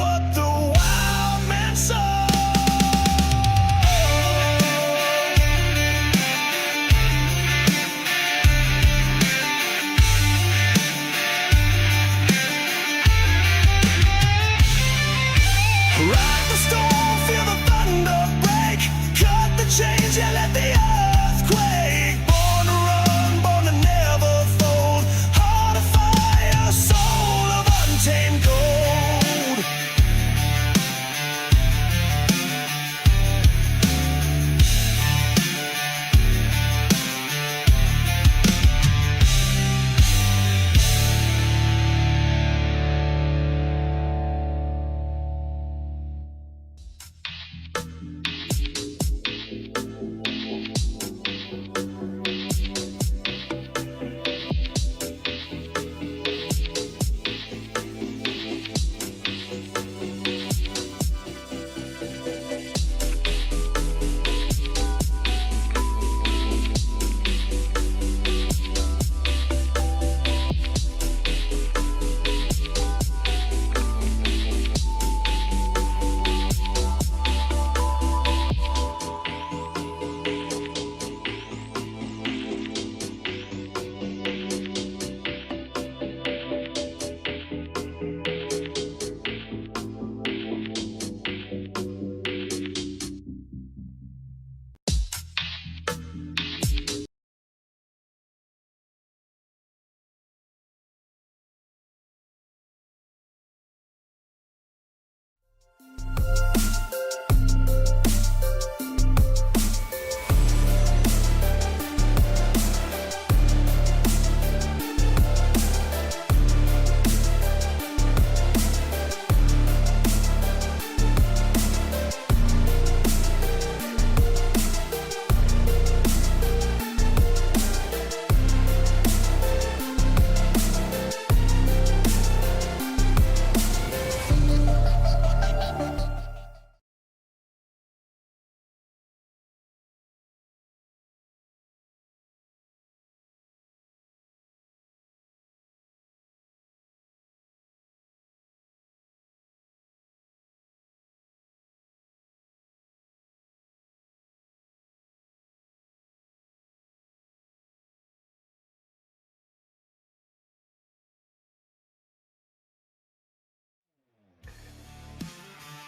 what the wild man saw. Ride the storm, feel the thunder break. Cut the chains, yeah, let the earth quake. Born to run, born to never fold. Heart of fire, soul of untamed gold.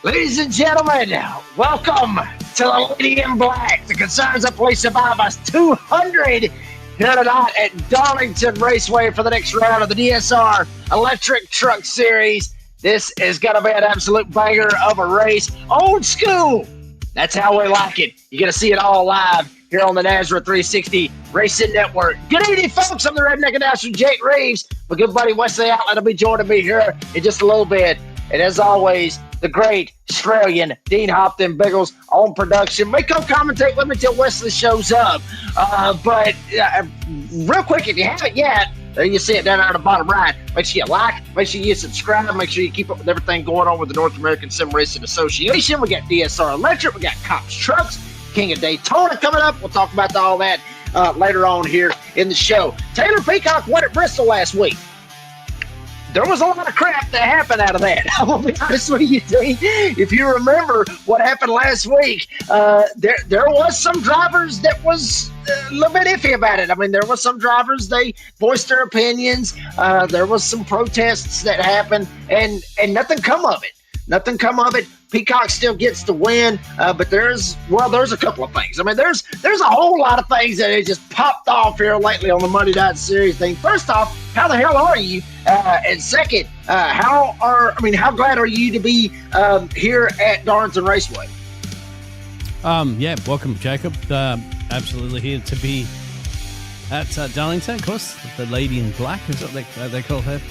Ladies and gentlemen, welcome to the Lady in Black. The concerns of police survive us 200 here tonight at Darlington Raceway for the next round of the DSR Electric Truck Series. This is going to be an absolute banger of a race. Old school. That's how we like it. You're going to see it all live here on the NASRA 360 Racing Network. Good evening, folks. I'm the Redneck Announcer, Jake Reeves. My good buddy Wesley Outlet will be joining me here in just a little bit. And as always, the great Australian Dean Hopton Biggles on production. May come commentate with me until Wesley shows up. But real quick, if you haven't yet, there you see it down there at the bottom right. Make sure you like, make sure you subscribe, make sure you keep up with everything going on with the North American Sim Racing Association. We got DSR Electric, we got Cops Trucks, King of Daytona coming up. We'll talk about all that later on here in the show. Taylor Peacock won at Bristol last week. There was a lot of crap that happened out of that. I will be honest with you, Dean. If you remember what happened last week, there was some drivers that was a little bit iffy about it. I mean, there was some drivers, they voiced their opinions. There was some protests that happened, and nothing come of it. Nothing come of it. Peacock still gets the win, but there's a couple of things. I mean, there's a whole lot of things that have just popped off here lately on the Monday Night Series thing. First off, how the hell are you? And second, how glad are you to be here at Darlington Raceway? Yeah, welcome, Jacob. Absolutely here to be at Darlington, of course. The Lady in Black is what they call her.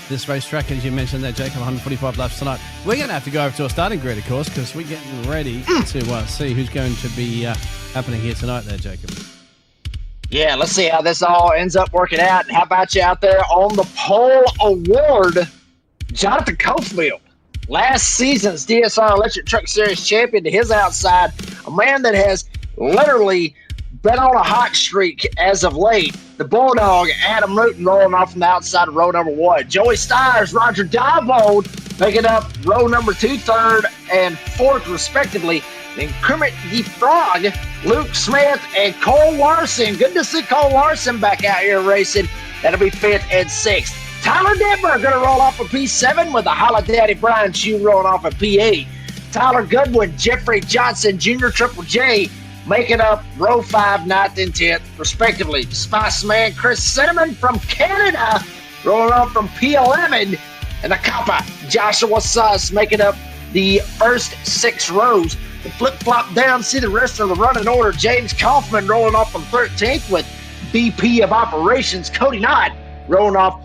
This racetrack, as you mentioned there, Jacob, 145 laps tonight. We're going to have to go over to a starting grid, of course, because we're getting ready to see who's going to be happening here tonight there, Jacob. Yeah, let's see how this all ends up working out. And how about you out there on the pole award, Jonathan Cofield, last season's DSR Electric Truck Series champion, to his outside, a man that has literally been on a hot streak as of late. The Bulldog, Adam Newton, rolling off from the outside of row number one. Joey Stires, Roger Diebold making up row number 2, 3rd, and 4th, respectively. Then Kermit the Frog, Luke Smith, and Cole Larson. Good to see Cole Larson back out here racing. That'll be 5th and 6th. Tyler Denver going to roll off of P7 with the Holla Daddy Brian Shue rolling off of P8. Tyler Goodwin, Jeffrey Johnson, Junior Triple J, making up row 5, 9th, and 10th, respectively. Spice Man Chris Cinnamon from Canada, rolling on from P11. And the Kappa, Joshua Suss, making up the first 6 rows. The flip-flop down, see the rest of the running order. James Kaufman rolling off from 13th with VP of Operations. Cody Knott rolling off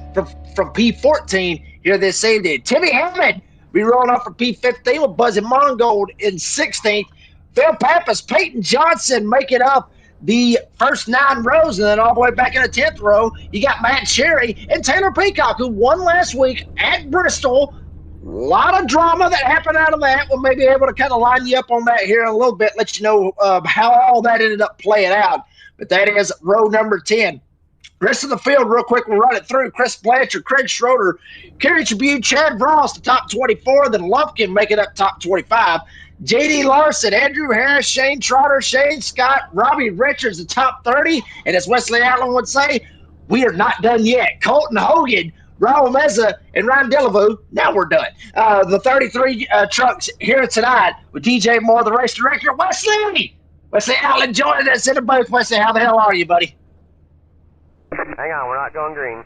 from P14 here this evening. Timmy Hammond be rolling off from P15 with Buzzy Mongold in 16th. Phil Pappas, Peyton Johnson making up the first 9 rows, and then all the way back in the 10th row, you got Matt Cherry and Taylor Peacock, who won last week at Bristol. A lot of drama that happened out of that. We'll maybe be able to kind of line you up on that here in a little bit, let you know how all that ended up playing out. But that is row number 10. Rest of the field, real quick, we'll run it through. Chris Blanchard, Craig Schroeder, Kerry Tribune, Chad Ross, the top 24. Then Lumpkin making up top 25. J.D. Larson, Andrew Harris, Shane Trotter, Shane Scott, Robbie Richards, the top 30. And as Wesley Allen would say, we are not done yet. Colton Hogan, Raul Meza, and Ryan Delavu, now we're done. The 33 trucks here tonight with DJ Moore, the race director. Wesley Allen joining us in the booth. Wesley, how the hell are you, buddy? Hang on, we're not going green.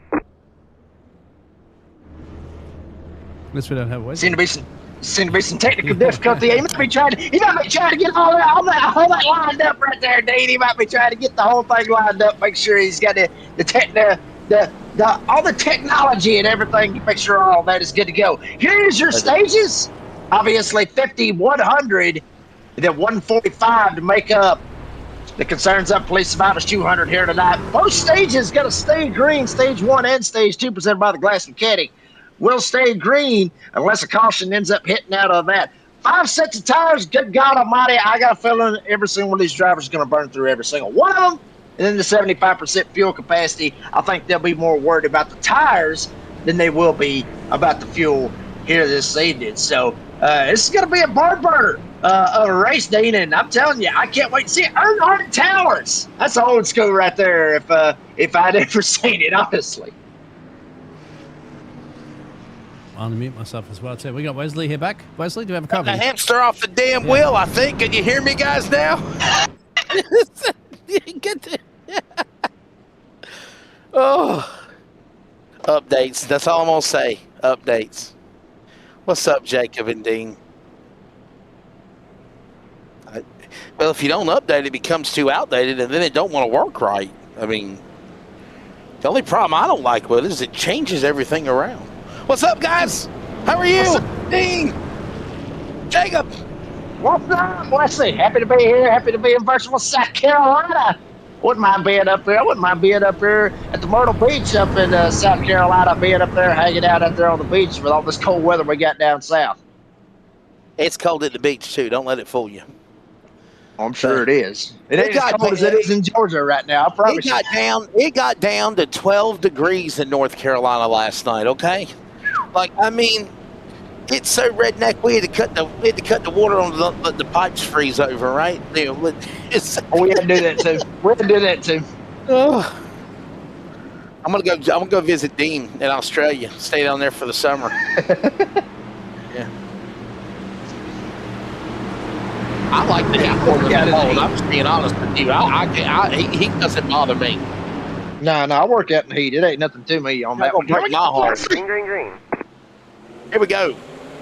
Unless we don't have Wesley. Seem to be some technical difficulty. He might be trying to get all that lined up right there, Dean. He might be trying to get the whole thing lined up, make sure he's got all the technology and everything to make sure all that is good to go. Here's your stages. Obviously 50, 100, and then 145 to make up the Concerns Up Police Survivors 200 here tonight. Both stages going to stay green. Stage 1 and Stage 2 presented by the Glass Mechanic will stay green unless a caution ends up hitting out of that. 5 sets of tires. Good God Almighty, I got a feeling every single one of these drivers is going to burn through every single one of them. And then the 75% fuel capacity, I think they'll be more worried about the tires than they will be about the fuel here this evening. So this is going to be a barn burner of a race, Dean, and I'm telling you, I can't wait to see it. Earnhardt Towers. That's old school right there if I'd ever seen it, honestly. I'll unmute myself as well, too. We got Wesley here back. Wesley, do we have a copy? The hamster off the damn wheel, I think. Can you hear me guys now? Get the... Oh. Updates. That's all I'm going to say. Updates. What's up, Jacob and Dean? Well, if you don't update, it becomes too outdated, and then it don't want to work right. I mean, the only problem I don't like with it is it changes everything around. What's up, guys? How are you? Dean? Jacob? What's up, Wesley? Happy to be here. Happy to be in virtual South Carolina. Wouldn't mind being up there. I wouldn't mind being up here at the Myrtle Beach up in South Carolina, being up there, hanging out there on the beach with all this cold weather we got down south. It's cold at the beach, too. Don't let it fool you. I'm sure it is. It ain't as cold as it is in Georgia right now, I promise you. It got down to 12 degrees in North Carolina last night, okay? Like, I mean, it's so redneck, we had to cut the water on the pipes freeze over, right? We had to do that too. Oh. I'm gonna go visit Dean in Australia. Stay down there for the summer. Yeah. I like the cold. I'm just being honest with you. He doesn't bother me. No, I work out in the heat. It ain't nothing to me on that one. Break my heart. Green. Here we go.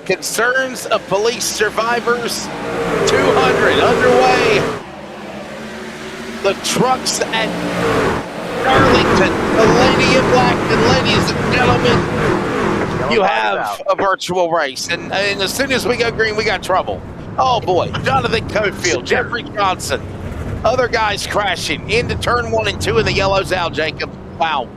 Concerns of Police Survivors 200 underway. The trucks at Darlington, the lady in black, and ladies and gentlemen, you have a virtual race. And as soon as we go green, we got trouble. Oh, boy. Jonathan Cofield, Jeffrey Johnson, other guys crashing into turn 1 and 2, and the yellow's out, Jacob. Wow.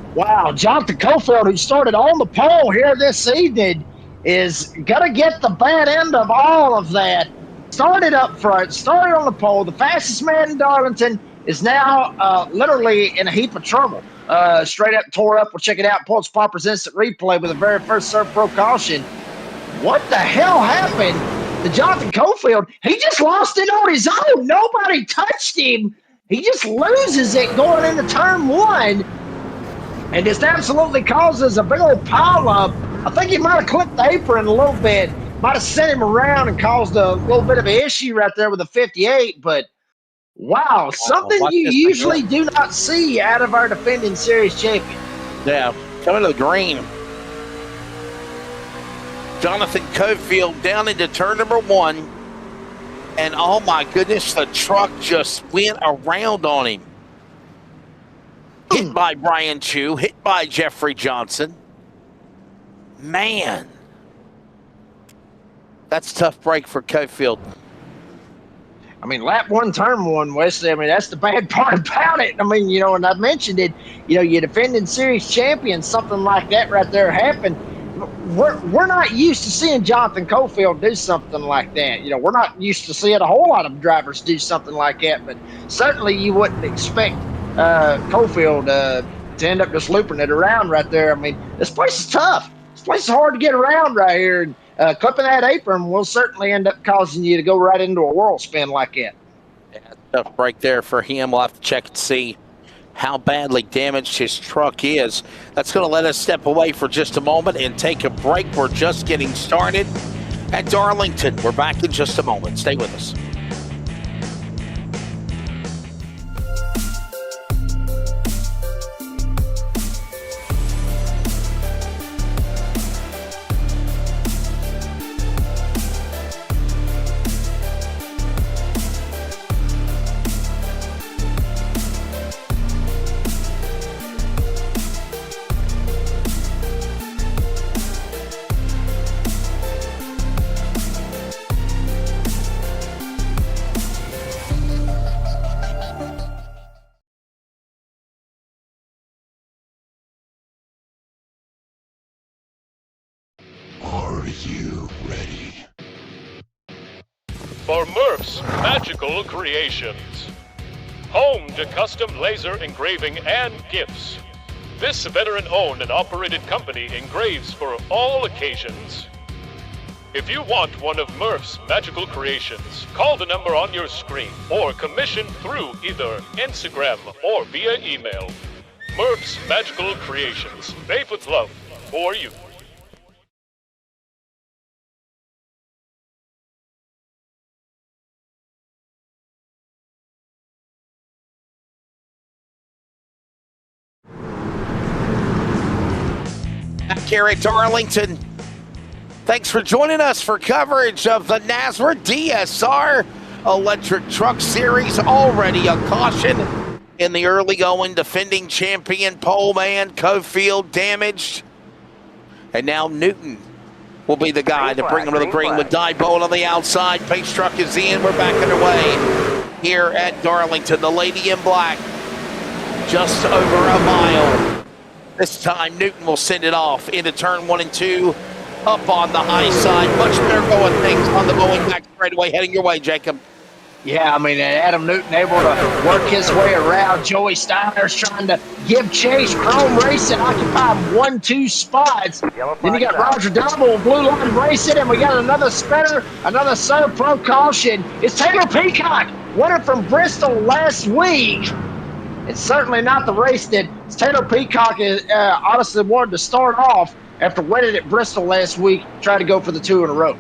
Jonathan Cofield, who started on the pole here this evening, is going to get the bad end of all of that. Started up front, started on the pole. The fastest man in Darlington is now literally in a heap of trouble. Straight up tore up. We'll check it out. Pulse Poppers instant replay with the very first serve pro caution. what the hell happened to Jonathan Cofield? He just lost it on his own. Nobody touched him. He just loses it going into turn one and just absolutely causes a big old pileup. I think he might have clipped the apron a little bit, might have sent him around and caused a little bit of an issue right there with the 58, but wow, something you usually do not see out of our defending series champion. Yeah, coming to the green. Jonathan Cofield down into turn number one. And oh my goodness, the truck just went around on him. Hit by Brian Chu, hit by Jeffrey Johnson. Man. That's a tough break for Cofield. I mean, lap one, turn one, Wesley. I mean, that's the bad part about it. I mean, you know, and I mentioned it, you know, you're defending series champion, something like that right there happened. We're not used to seeing Jonathan Cofield do something like that. You know, we're not used to seeing a whole lot of drivers do something like that, but certainly you wouldn't expect Cofield to end up just looping it around right there. I mean, this place is tough. This place is hard to get around right here. And clipping that apron will certainly end up causing you to go right into a whirl spin like that. Yeah, tough break there for him. We'll have to check and see how badly damaged his truck is. That's going to let us step away for just a moment and take a break. We're just getting started at Darlington. We're back in just a moment. Stay with us. For Murph's Magical Creations. Home to custom laser engraving and gifts. This veteran-owned and operated company engraves for all occasions. If you want one of Murph's Magical Creations, call the number on your screen or commission through either Instagram or via email. Murph's Magical Creations, made with love for you. Back here at Darlington. Thanks for joining us for coverage of the NASRA DSR Electric Truck Series. Already a caution in the early going. Defending champion pole man Cofield damaged. And now Newton will be the guy to bring him to the green with Diebold on the outside. Pace truck is in. We're back underway here at Darlington. The lady in black just over a mile. This time, Newton will send it off into turn 1 and 2, up on the high side. Much better going things on the going back straightaway, heading your way, Jacob. Yeah, I mean, Adam Newton able to work his way around. Joey Steiner's trying to give chase. Chrome Racing occupying 1-2 spots. Then you got Roger Double, Blue Line Racing, and we got another spinner, another Serve Pro caution. It's Taylor Peacock, winner from Bristol last week. It's certainly not the race that Taylor Peacock honestly wanted to start off after winning at Bristol last week, try to go for the 2 in a row.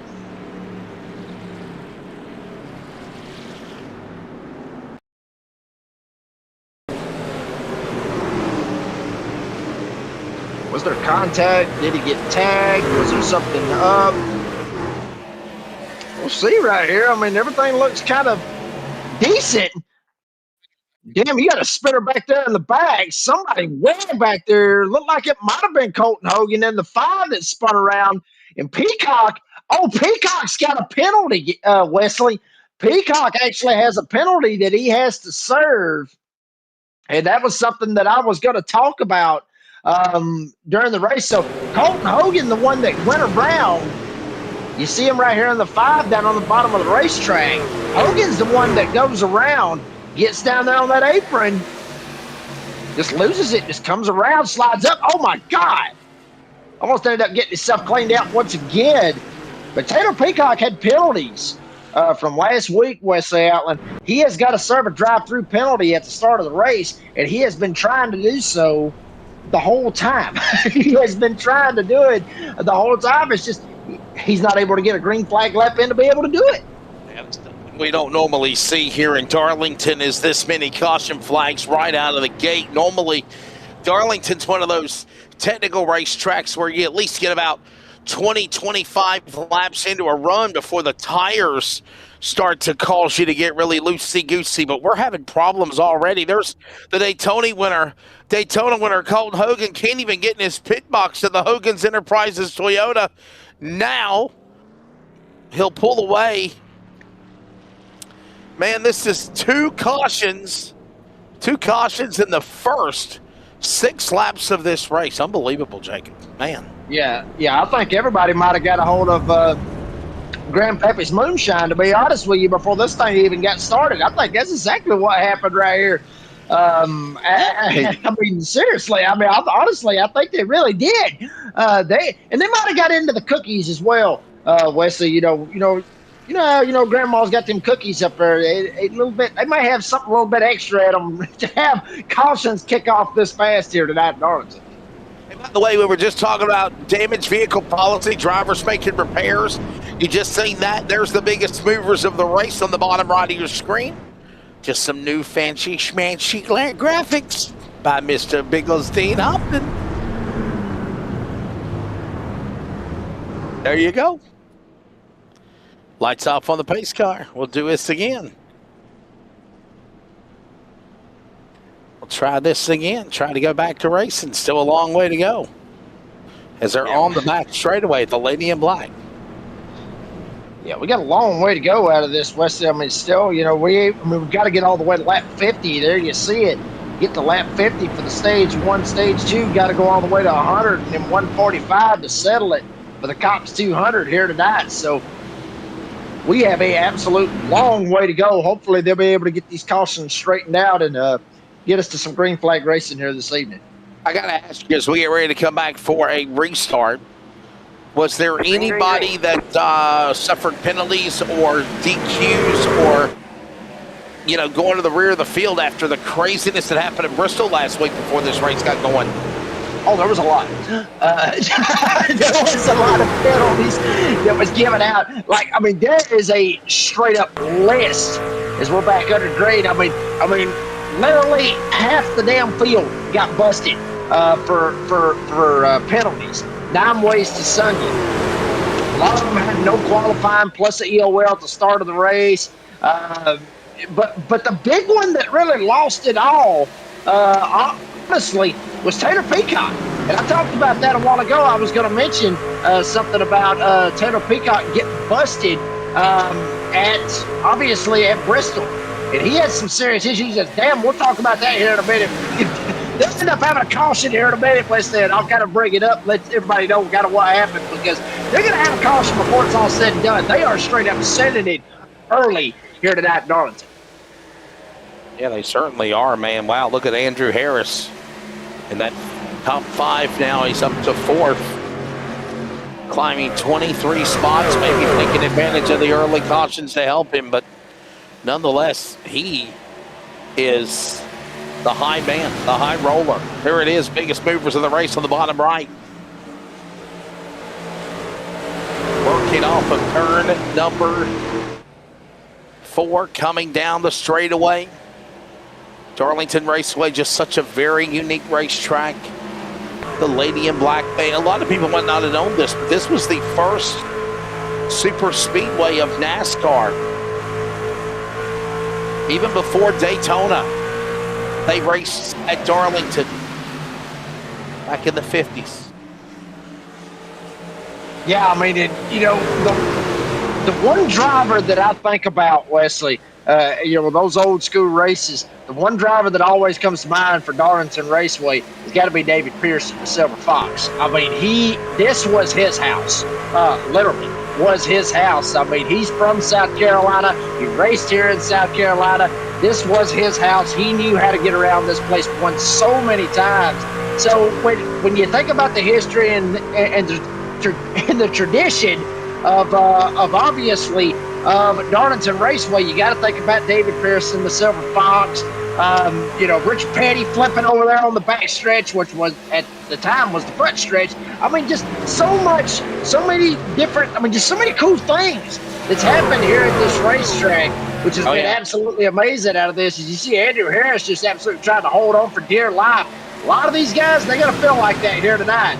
Was there contact? Did he get tagged? Was there something up? We'll see right here. I mean, everything looks kind of decent. Damn, you got a spinner back there in the back. Somebody way back there. Looked like it might have been Colton Hogan in the 5 that spun around. And Peacock, Peacock's got a penalty, Wesley. Peacock actually has a penalty that he has to serve. And that was something that I was going to talk about during the race. So Colton Hogan, the one that went around, you see him right here in the 5 down on the bottom of the racetrack. Hogan's the one that goes around, gets down there on that apron, just loses it, just comes around, slides up. Oh, my God. Almost ended up getting himself cleaned out once again. But Taylor Peacock had penalties from last week, Wesley Outland. He has got to serve a drive-through penalty at the start of the race, and he has been trying to do so the whole time. He has been trying to do it the whole time. It's just he's not able to get a green flag lap in to be able to do it. We don't normally see here in Darlington is this many caution flags right out of the gate. Normally, Darlington's one of those technical racetracks where you at least get about 20, 25 laps into a run before the tires start to cause you to get really loosey-goosey. But we're having problems already. There's the Daytona winner Colt Hogan can't even get in his pit box to the Hogan's Enterprises Toyota. Now he'll pull away. Man, this is two cautions in the first 6 laps of this race. Unbelievable, Jacob. Man. Yeah, I think everybody might have got a hold of Grand Pepe's moonshine, to be honest with you, before this thing even got started. I think that's exactly what happened right here. I mean, seriously. I mean, honestly, I think they really did. They might have got into the cookies as well. Wesley, you know, Grandma's got them cookies up there. A little bit. They might have something a little bit extra at them to have cautions kick off this fast here tonight in Darlington. And by the way, we were just talking about damaged vehicle policy, drivers making repairs. You just seen that. There's the biggest movers of the race on the bottom right of your screen. Just some new fancy schmancy graphics by Mr. Bigglestein Hopton. There you go. Lights off on the pace car. We'll do this again. We'll try this again. Try to go back to racing. Still a long way to go. As they're on the back straightaway, the lady in black. Yeah, we got a long way to go out of this, Wesley. I mean, still, we've got to get all the way to lap 50. There you see it. Get to lap 50 for the stage 1, stage 2. Got to go all the way to 100 and then 145 to settle it for the Cops 200 here tonight. So we have an absolute long way to go. Hopefully they'll be able to get these cautions straightened out and get us to some green flag racing here this evening. I got to ask you, as we get ready to come back for a restart, was there anybody that suffered penalties or DQs or, going to the rear of the field after the craziness that happened in Bristol last week before this race got going? Oh, there was a lot. There was a lot of penalties that was given out. There is a straight up list as we're back under grade. I mean, literally half the damn field got busted for penalties. 9 ways to Sunday. A lot of them had no qualifying plus an EOL at the start of the race. But the big one that really lost it all, honestly, was Taylor Peacock. And I talked about that a while ago. I was going to mention something about Taylor Peacock getting busted at Bristol. And he had some serious issues. Damn, we'll talk about that here in a minute. They'll end up having a caution here in a minute, Wesley, and I'll kind of bring it up, let everybody know kind of what happened, because they're going to have a caution before it's all said and done. They are straight up sending it early here tonight in Darlington. Yeah, they certainly are, man. Wow, look at Andrew Harris in that top 5 now. He's up to 4th, climbing 23 spots, maybe taking advantage of the early cautions to help him, but nonetheless, he is the high man, the high roller. Here it is, biggest movers of the race on the bottom right. Working off of turn number 4, coming down the straightaway. Darlington Raceway, just such a very unique racetrack. The lady in black, a lot of people might not have known this, but this was the first super speedway of NASCAR. Even before Daytona, they raced at Darlington back in the 50s. Yeah, I mean, the one driver that I think about, Wesley, those old school races, the one driver that always comes to mind for Darlington Raceway has got to be David Pearson, the Silver Fox. I mean, this was his house, literally was his house. I mean, he's from South Carolina. He raced here in South Carolina. This was his house. He knew how to get around this place, won so many times. So when you think about the history and the tradition of obviously Darlington Raceway. You got to think about David Pearson, the Silver Fox. Rich Petty flipping over there on the back stretch, which was at the time was the front stretch. I mean, just so many different. I mean, just so many cool things that's happened here at this racetrack, which has been absolutely amazing out of this. As you see, Andrew Harris just absolutely trying to hold on for dear life. A lot of these guys, they're gonna feel like that here tonight.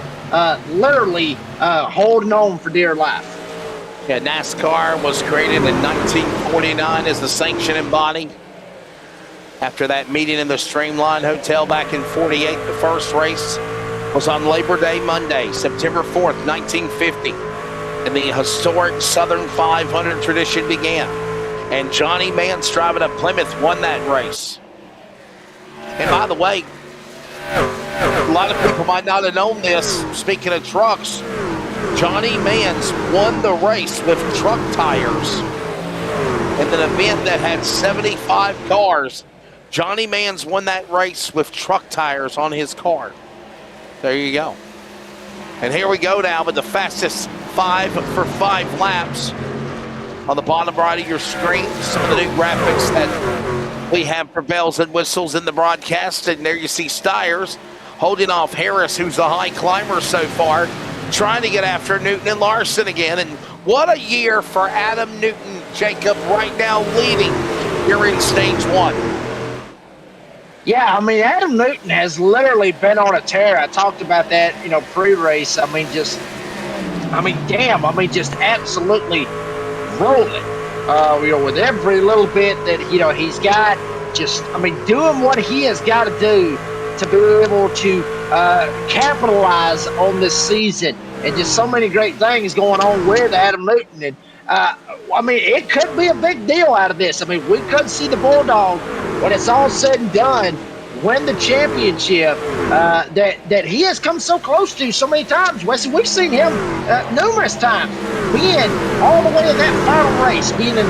Literally holding on for dear life. Yeah, NASCAR was created in 1949 as the sanctioning body. After that meeting in the Streamline Hotel back in 48, the first race was on Labor Day Monday, September 4th, 1950. And the historic Southern 500 tradition began. And Johnny Mance driving a Plymouth won that race. And by the way, a lot of people might not have known this. Speaking of trucks, Johnny Mance won the race with truck tires. In an event that had 75 cars, Johnny Mance won that race with truck tires on his car. There you go. And here we go now with the fastest 5 for 5 laps. On the bottom right of your screen, some of the new graphics that we have for bells and whistles in the broadcast. And there you see Stiers holding off Harris, who's the high climber so far, trying to get after Newton and Larson again. And what a year for Adam Newton, Jacob, right now leading here in stage 1. Yeah, I mean, Adam Newton has literally been on a tear. I talked about that, pre-race. Just absolutely rolling. With every little bit that, he's got, doing what he has got to do to be able to capitalize on this season. And just so many great things going on with Adam Newton. And, it could be a big deal out of this. We could see the Bulldog, when it's all said and done, win the championship that he has come so close to so many times. Wesley, we've seen him numerous times being all the way in that final race, being in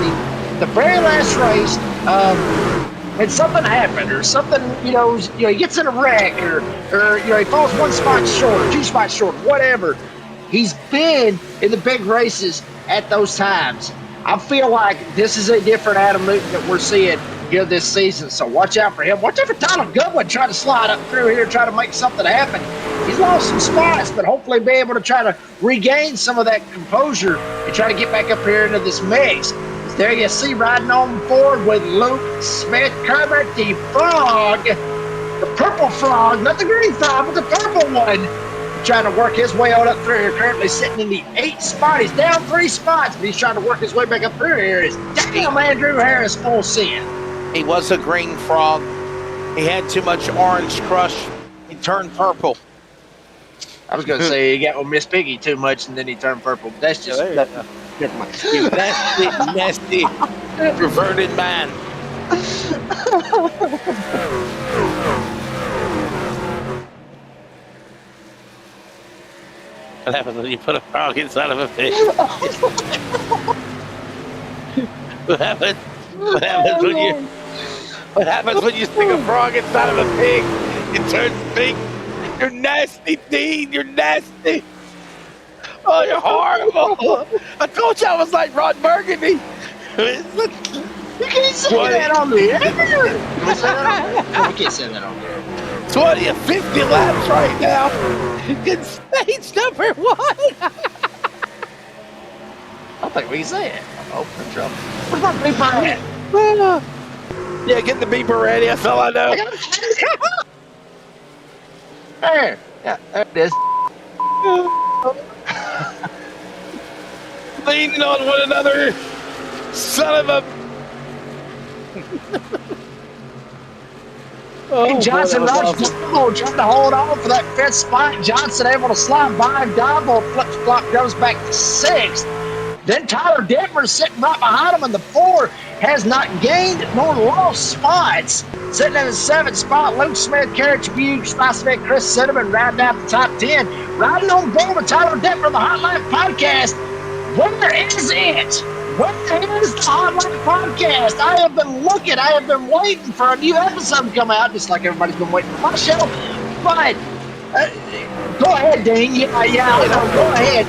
the very last race, and something happened, or something, he gets in a wreck, or he falls 1 spot short, or 2 spots short, whatever. He's been in the big races at those times. I feel like this is a different Adam Newton that we're seeing here this season, so watch out for him. Watch out for Tyler Goodwin trying to slide up through here, try to make something happen. He's lost some spots, but hopefully be able to try to regain some of that composure and try to get back up here into this mix. There you see riding on board with Luke Smith Kermit, the frog, the purple frog, not the green frog, but the purple one. Trying to work his way on up through here, currently sitting in the 8th spot. He's down 3 spots, but he's trying to work his way back up through here. It's damn Andrew Harris full send. He was a green frog. He had too much orange crush. He turned purple. I was going to say he got with Miss Piggy too much, and then he turned purple. That's just never mind. You nasty, perverted man. What happens when you put a frog inside of a fish? What happens when you stick a frog inside of a pig? It turns pink. You're nasty, Dean. You're nasty. Oh, you're horrible. I told you I was like Ron Burgundy. You can't say that on the air. Can we say that on there? No, we can't say that on there. 20 or 50 laps right now in stage number 1. I think we can say it. Oh, I'm trouble. Where's my beeper at? Yeah, get the beeper ready. That's all I know. There. Yeah, there it is. Leaning on one another. Son of a... Hey, Johnson Rush trying to hold on for that 5th spot. Johnson able to slide by him. Donville flip-flop goes back to 6th. Then Tyler Detmer sitting right behind him in the 4 has not gained nor lost spots. Sitting in the 7th spot, Luke Smith, Carriage Butte, Spice Smith, Chris Cinnamon rounding out the top 10. Riding on board with Tyler Detmer, the Hot Life Podcast. Where is it? Where is the Hot Life Podcast? I have been looking. I have been waiting for a new episode to come out, just like everybody's been waiting for my show. But Go ahead, Dean. Yeah. Go ahead.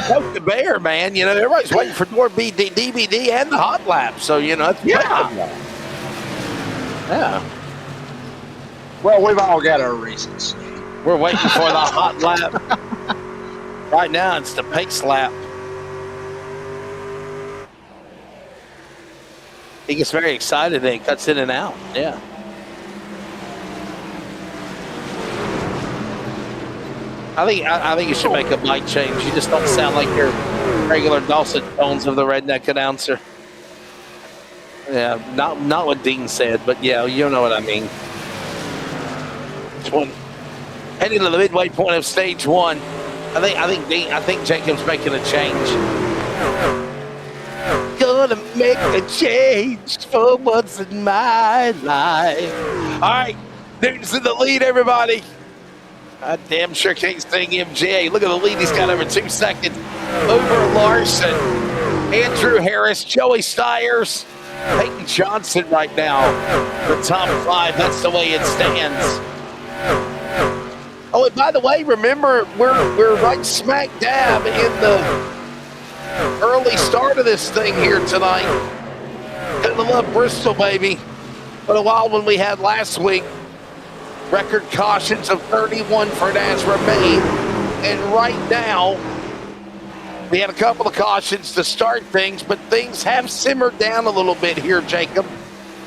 Poke the bear, man. You know, everybody's waiting for more DVD and the hot lap. So, you know, it's Yeah. Well, we've all got our reasons. we're waiting for the hot lap. Right now, it's the pace lap. He gets very excited and he cuts in and out. Yeah. I think you should make a mic change. You just don't sound like your regular dulcet tones of the redneck announcer. Yeah, not what Dean said, but yeah, you know what I mean. Heading to the midway point of stage one. I think Jacob's making a change. Gonna make a change for once in my life. All right, Newton's in the lead, everybody. I damn sure can't sing MJ. Look at the lead. He's got over 2 seconds over Larson, Andrew Harris, Joey Stiers, Peyton Johnson right now. The top 5. That's the way it stands. Oh, and by the way, remember we're right smack dab in the early start of this thing here tonight. Gonna love Bristol, baby. What a wild one we had last week. Record cautions of 31 for NASRA made. And right now, we had a couple of cautions to start things, but things have simmered down a little bit here, Jacob.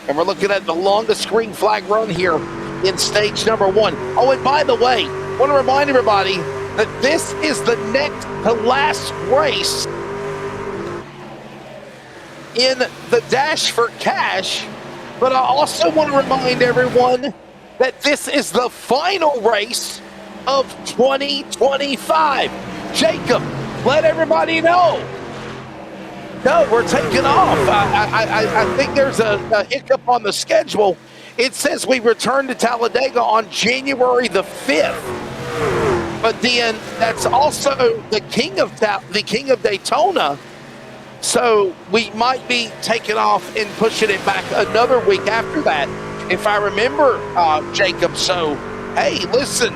And we're looking at the longest green flag run here in stage number 1. Oh, and by the way, I want to remind everybody that this is the next to last race in the Dash for Cash. But I also want to remind everyone that this is the final race of 2025. Jacob, let everybody know. No, we're taking off. I think there's a hiccup on the schedule. It says we return to Talladega on January the 5th. But then that's also the King of Daytona. So we might be taking off and pushing it back another week after that, if I remember, Jacob. So, hey, listen,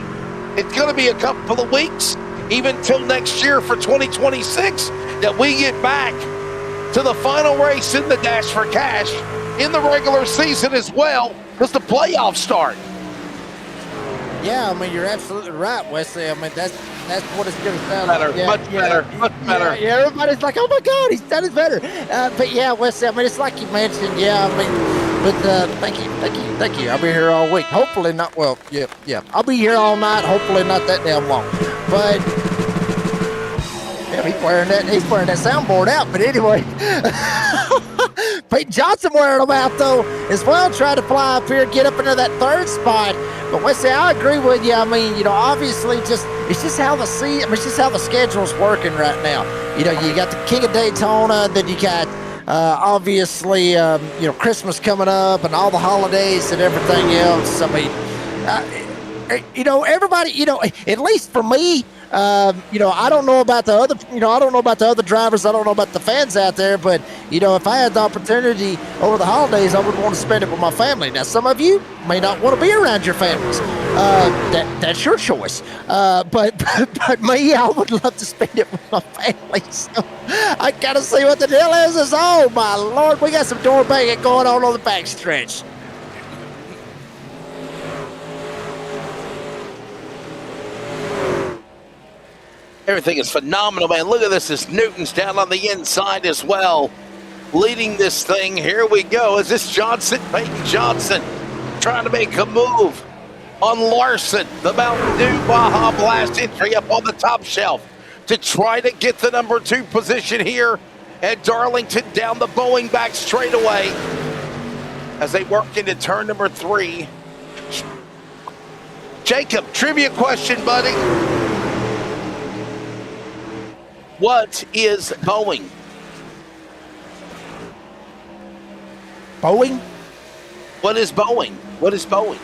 it's going to be a couple of weeks, even till next year for 2026, that we get back to the final race in the Dash for Cash in the regular season as well, because the playoffs start. Yeah, I mean, you're absolutely right, Wesley. I mean, that's what it's going to sound Better, like. much better. Yeah, everybody's like, oh my God, he's done it better. But yeah, Wesley, I mean, it's like you mentioned. Yeah, I mean, but thank you. I'll be here all week. Hopefully not. Well, yeah. I'll be here all night. Hopefully not that damn long. But yeah, he's wearing that soundboard out. But anyway. Peyton Johnson wearing them out, though, as well, trying to fly up here, get up into that 3rd spot. But Wesley, I agree with you. I mean, you know, obviously, it's just how the schedule's working right now. You know, you got the King of Daytona, then you got obviously, Christmas coming up and all the holidays and everything else. I mean, everybody, at least for me. I don't know about the other drivers. I don't know about the fans out there, but, if I had the opportunity over the holidays, I would want to spend it with my family. Now, some of you may not want to be around your families. That's your choice. But me, I would love to spend it with my family. So I got to see what the deal is. Oh, my Lord, we got some door banging going on the backstretch. Everything is phenomenal, man. Look at this. This Newton's down on the inside as well, leading this thing. Here we go. Is this Johnson? Peyton Johnson trying to make a move on Larson. The Mountain Dew Baja Blast entry up on the top shelf to try to get the number 2 position here at Darlington down the Boeing back straightaway as they work into turn number 3. Jacob, trivia question, buddy. What is Boeing? Boeing? What is Boeing? What is Boeing?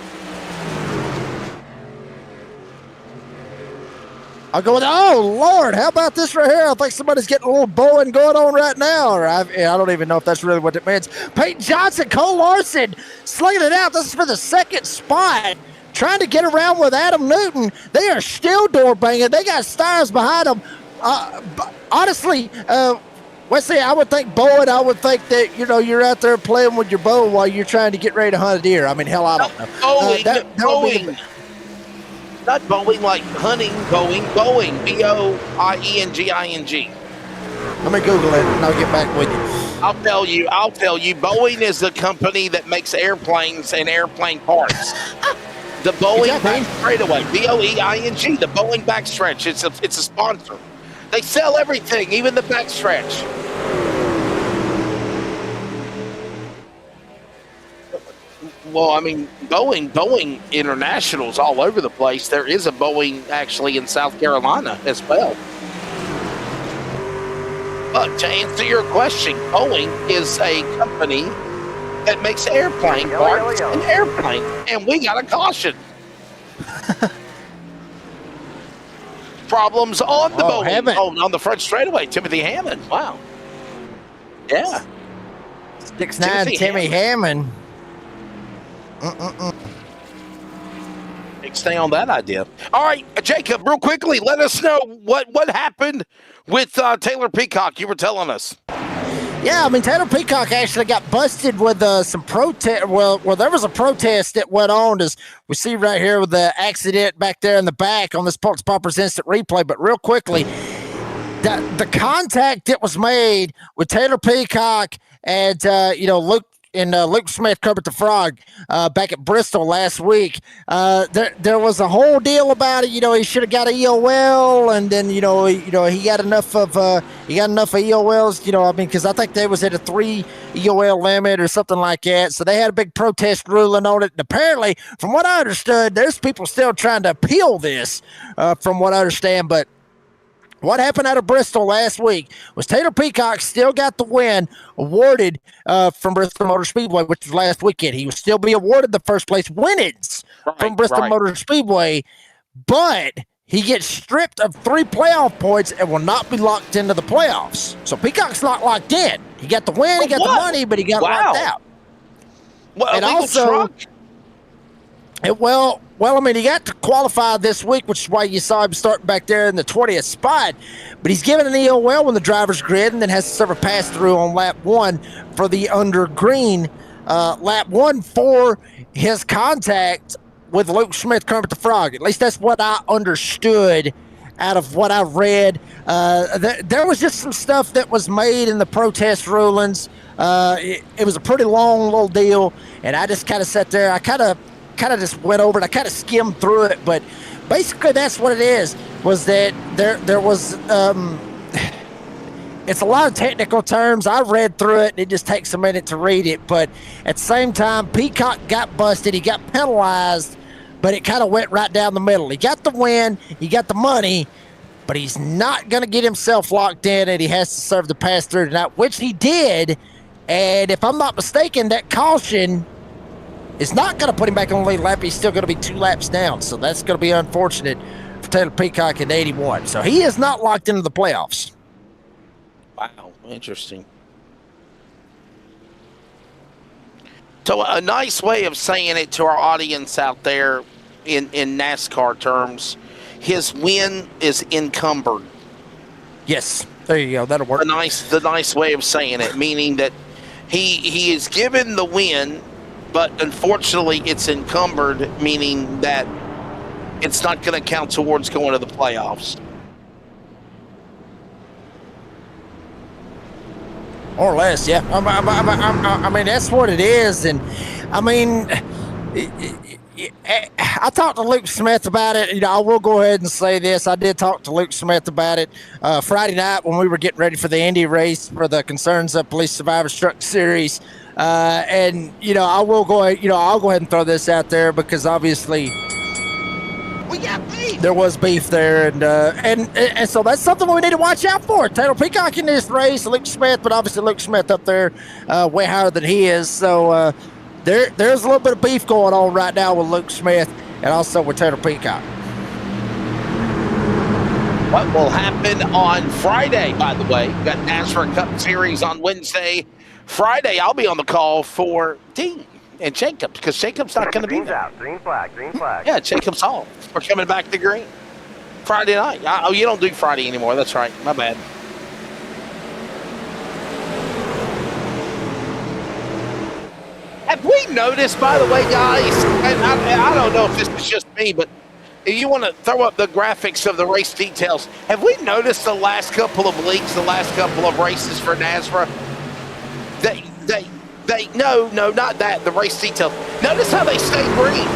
I'll go with, oh, Lord, how about this right here? I think somebody's getting a little Boeing going on right now. Or I don't even know if that's really what it means. Peyton Johnson, Cole Larson, slinging it out. This is for the 2nd spot. trying to get around with Adam Newton. They are still door banging. They got stars behind them. Honestly, Wesley, I would think Bowen. I would think that you're out there playing with your bow while you're trying to get ready to hunt a deer. I mean, hell, I don't know. Boeing. Not Boeing like hunting. Boeing. Boeing. Let me Google it and I'll get back with you. I'll tell you. Boeing is the company that makes airplanes and airplane parts. The Boeing back straightaway. Boeing. The Boeing backstretch. It's a sponsor. They sell everything, even the backstretch. Well, I mean, Boeing International's all over the place. There is a Boeing actually in South Carolina as well. But to answer your question, Boeing is a company that makes airplane parts and airplane, and we got a caution. Problems on the Boeing. On the front straightaway. Timothy Hammond. Wow. Yeah. 6'9" Timmy Hammond. Big stay on that idea. All right, Jacob, real quickly, let us know what happened with Taylor Peacock. You were telling us. Yeah, I mean, Taylor Peacock actually got busted with some protest. Well, there was a protest that went on, as we see right here with the accident back there in the back on this Parks Poppers instant replay. But real quickly, the contact that was made with Taylor Peacock and Luke Smith, Kermit the Frog, back at Bristol last week. There was a whole deal about it. He should have got an EOL, and then he got enough of EOLs. Because I think they was at a 3 EOL limit or something like that. So they had a big protest ruling on it. And apparently, from what I understood, there's people still trying to appeal this. From what I understand, but. What happened out of Bristol last week was Taylor Peacock still got the win awarded from Bristol Motor Speedway, which was last weekend. He will still be awarded the first place winnings from Bristol Motor Speedway, but he gets stripped of 3 playoff points and will not be locked into the playoffs. So Peacock's not locked in. He got the win, he got the money, but he got locked out. Well, and also, he got to qualify this week, which is why you saw him starting back there in the 20th spot. But he's given an EOL in the driver's grid and then has to serve a pass-through on lap 1 for the under green. Lap 1 for his contact with Luke Smith, Kermit the Frog. At least that's what I understood out of what I read. There was just some stuff that was made in the protest rulings. It was a pretty long little deal, and I just kind of sat there. I kind of just went over it. I kind of skimmed through it, but basically that's what it is, was that there was it's a lot of technical terms. I read through it, and it just takes a minute to read it, but at the same time, Peacock got busted. He got penalized, but it kind of went right down the middle. He got the win, he got the money, but he's not going to get himself locked in, and he has to serve the pass-through tonight, which he did, and if I'm not mistaken, that caution is not going to put him back on the lead lap. He's still going to be 2 laps down, so that's going to be unfortunate for Taylor Peacock in 81. So he is not locked into the playoffs. Wow, interesting. So a nice way of saying it to our audience out there in NASCAR terms, his win is encumbered. Yes, there you go. That'll work. The nice way of saying it, meaning that he is given the win, but unfortunately it's encumbered, meaning that it's not going to count towards going to the playoffs. More or less, yeah. I mean, that's what it is. And, I mean, I talked to Luke Smith about it. I will go ahead and say this. I did talk to Luke Smith about it Friday night when we were getting ready for the Indy race for the Concerns of Police Survivors Truck Series. And I will go ahead, I'll go ahead and throw this out there because obviously We got beef. There was beef there, and so that's something we need to watch out for. Taylor Peacock in this race, Luke Smith, but obviously Luke Smith up there way higher than he is. So there's a little bit of beef going on right now with Luke Smith and also with Taylor Peacock. What will happen on Friday, by the way? We've got NASRA Cup Series on Wednesday. Friday, I'll be on the call for Dean. and Jacobs, because Jacobs not going to be Green's there. out. Green flag. Green flag. Yeah, Jacobs home. We're coming back to green. Friday night. Oh, you don't do Friday anymore. That's right. My bad. Have we noticed, by the way, guys, and I don't know if this is just me, but if you want to throw up the graphics of the race details, have we noticed the last couple of leagues, the last couple of races for NASRA? No, not that, the race details. Notice how they stay green.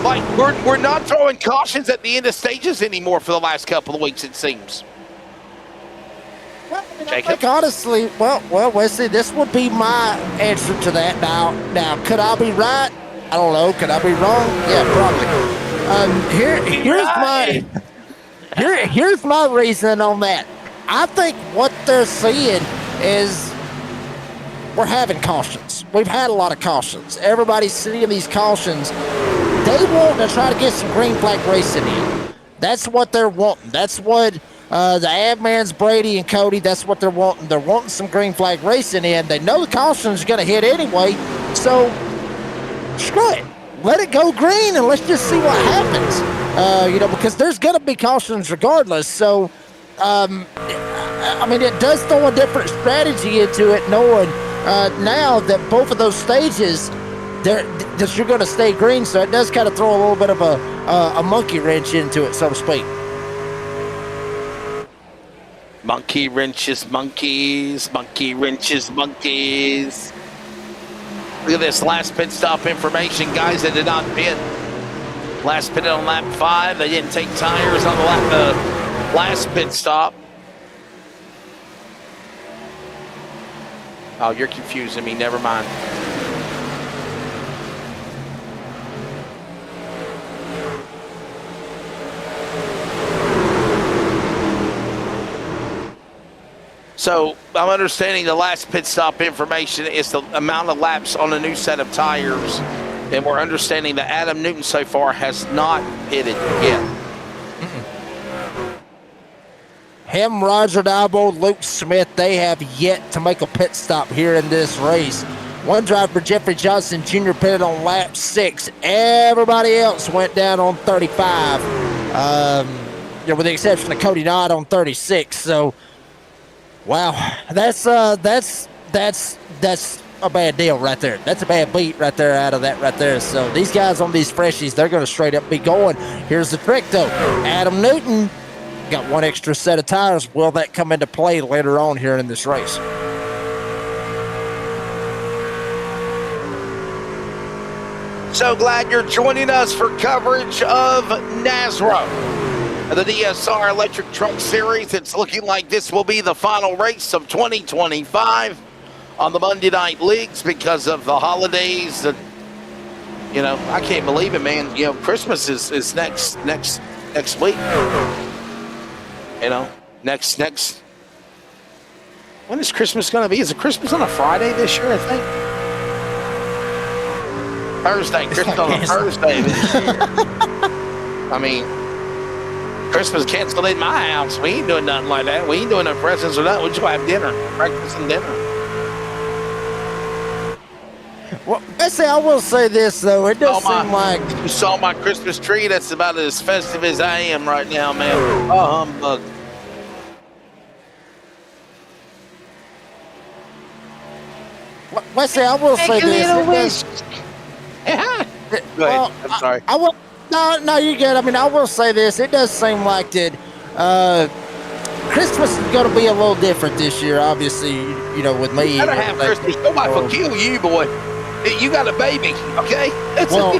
Like, we're not throwing cautions at the end of stages anymore for the last couple of weeks, it seems. Well, I mean, I think honestly, well, Wesley, this would be my answer to that. Now, could I be right? I don't know. Could I be wrong? Yeah, probably. Here's my reason on that. I think what they're seeing is we're having cautions. We've had a lot of cautions. Everybody's seeing these cautions. They want to try to get some green flag racing in. That's what they're wanting. That's what the Admans, Brady, and Cody, that's what they're wanting. They're wanting some green flag racing in. They know the caution's going to hit anyway, so screw it. Let it go green and let's just see what happens. Because there's going to be cautions regardless. So, I mean, it does throw a different strategy into it, knowing now that both of those stages, that you're going to stay green. So it does kind of throw a little bit of a monkey wrench into it, so to speak. Monkey wrenches, monkeys. Monkey wrenches, monkeys. Look at this last pit stop information, guys that did not pit. Last pit on lap 5. They didn't take tires on the last pit stop. Oh, you're confusing me. Never mind. So I'm understanding the last pit stop information is the amount of laps on a new set of tires. And we're understanding that Adam Newton so far has not pitted yet. Him, Roger Diebold, Luke Smith, they have yet to make a pit stop here in this race. One driver, Jeffrey Johnson Jr., pitted on lap 6. Everybody else went down on 35, with the exception of Cody Dodd on 36. So, wow, that's a bad deal right there. That's a bad beat right there out of that right there. So these guys on these freshies, they're going to straight up be going. Here's the trick, though. Adam Newton got one extra set of tires. Will that come into play later on here in this race? So glad you're joining us for coverage of NASRA, the DSR Electric Truck Series. It's looking like this will be the final race of 2025 on the Monday Night Leagues because of the holidays. I can't believe it, man. Christmas is next week. Next. When is Christmas going to be? Is it Christmas on a Friday this year, I think? Thursday. Christmas on a Thursday this year. I mean, Christmas canceled in my house. We ain't doing nothing like that. We ain't doing no presents or nothing. We just have dinner, breakfast and dinner. Well, I will say this, though. It does seem like... You saw my Christmas tree? That's about as festive as I am right now, man. Oh, humbug. Wesley, I will say this. Go ahead. I'm sorry. No, you're good. I mean, I will say this. It does seem like that Christmas is going to be a little different this year, obviously, with me. You gotta have Christmas. Nobody will kill you, boy. You got a baby, okay? Well,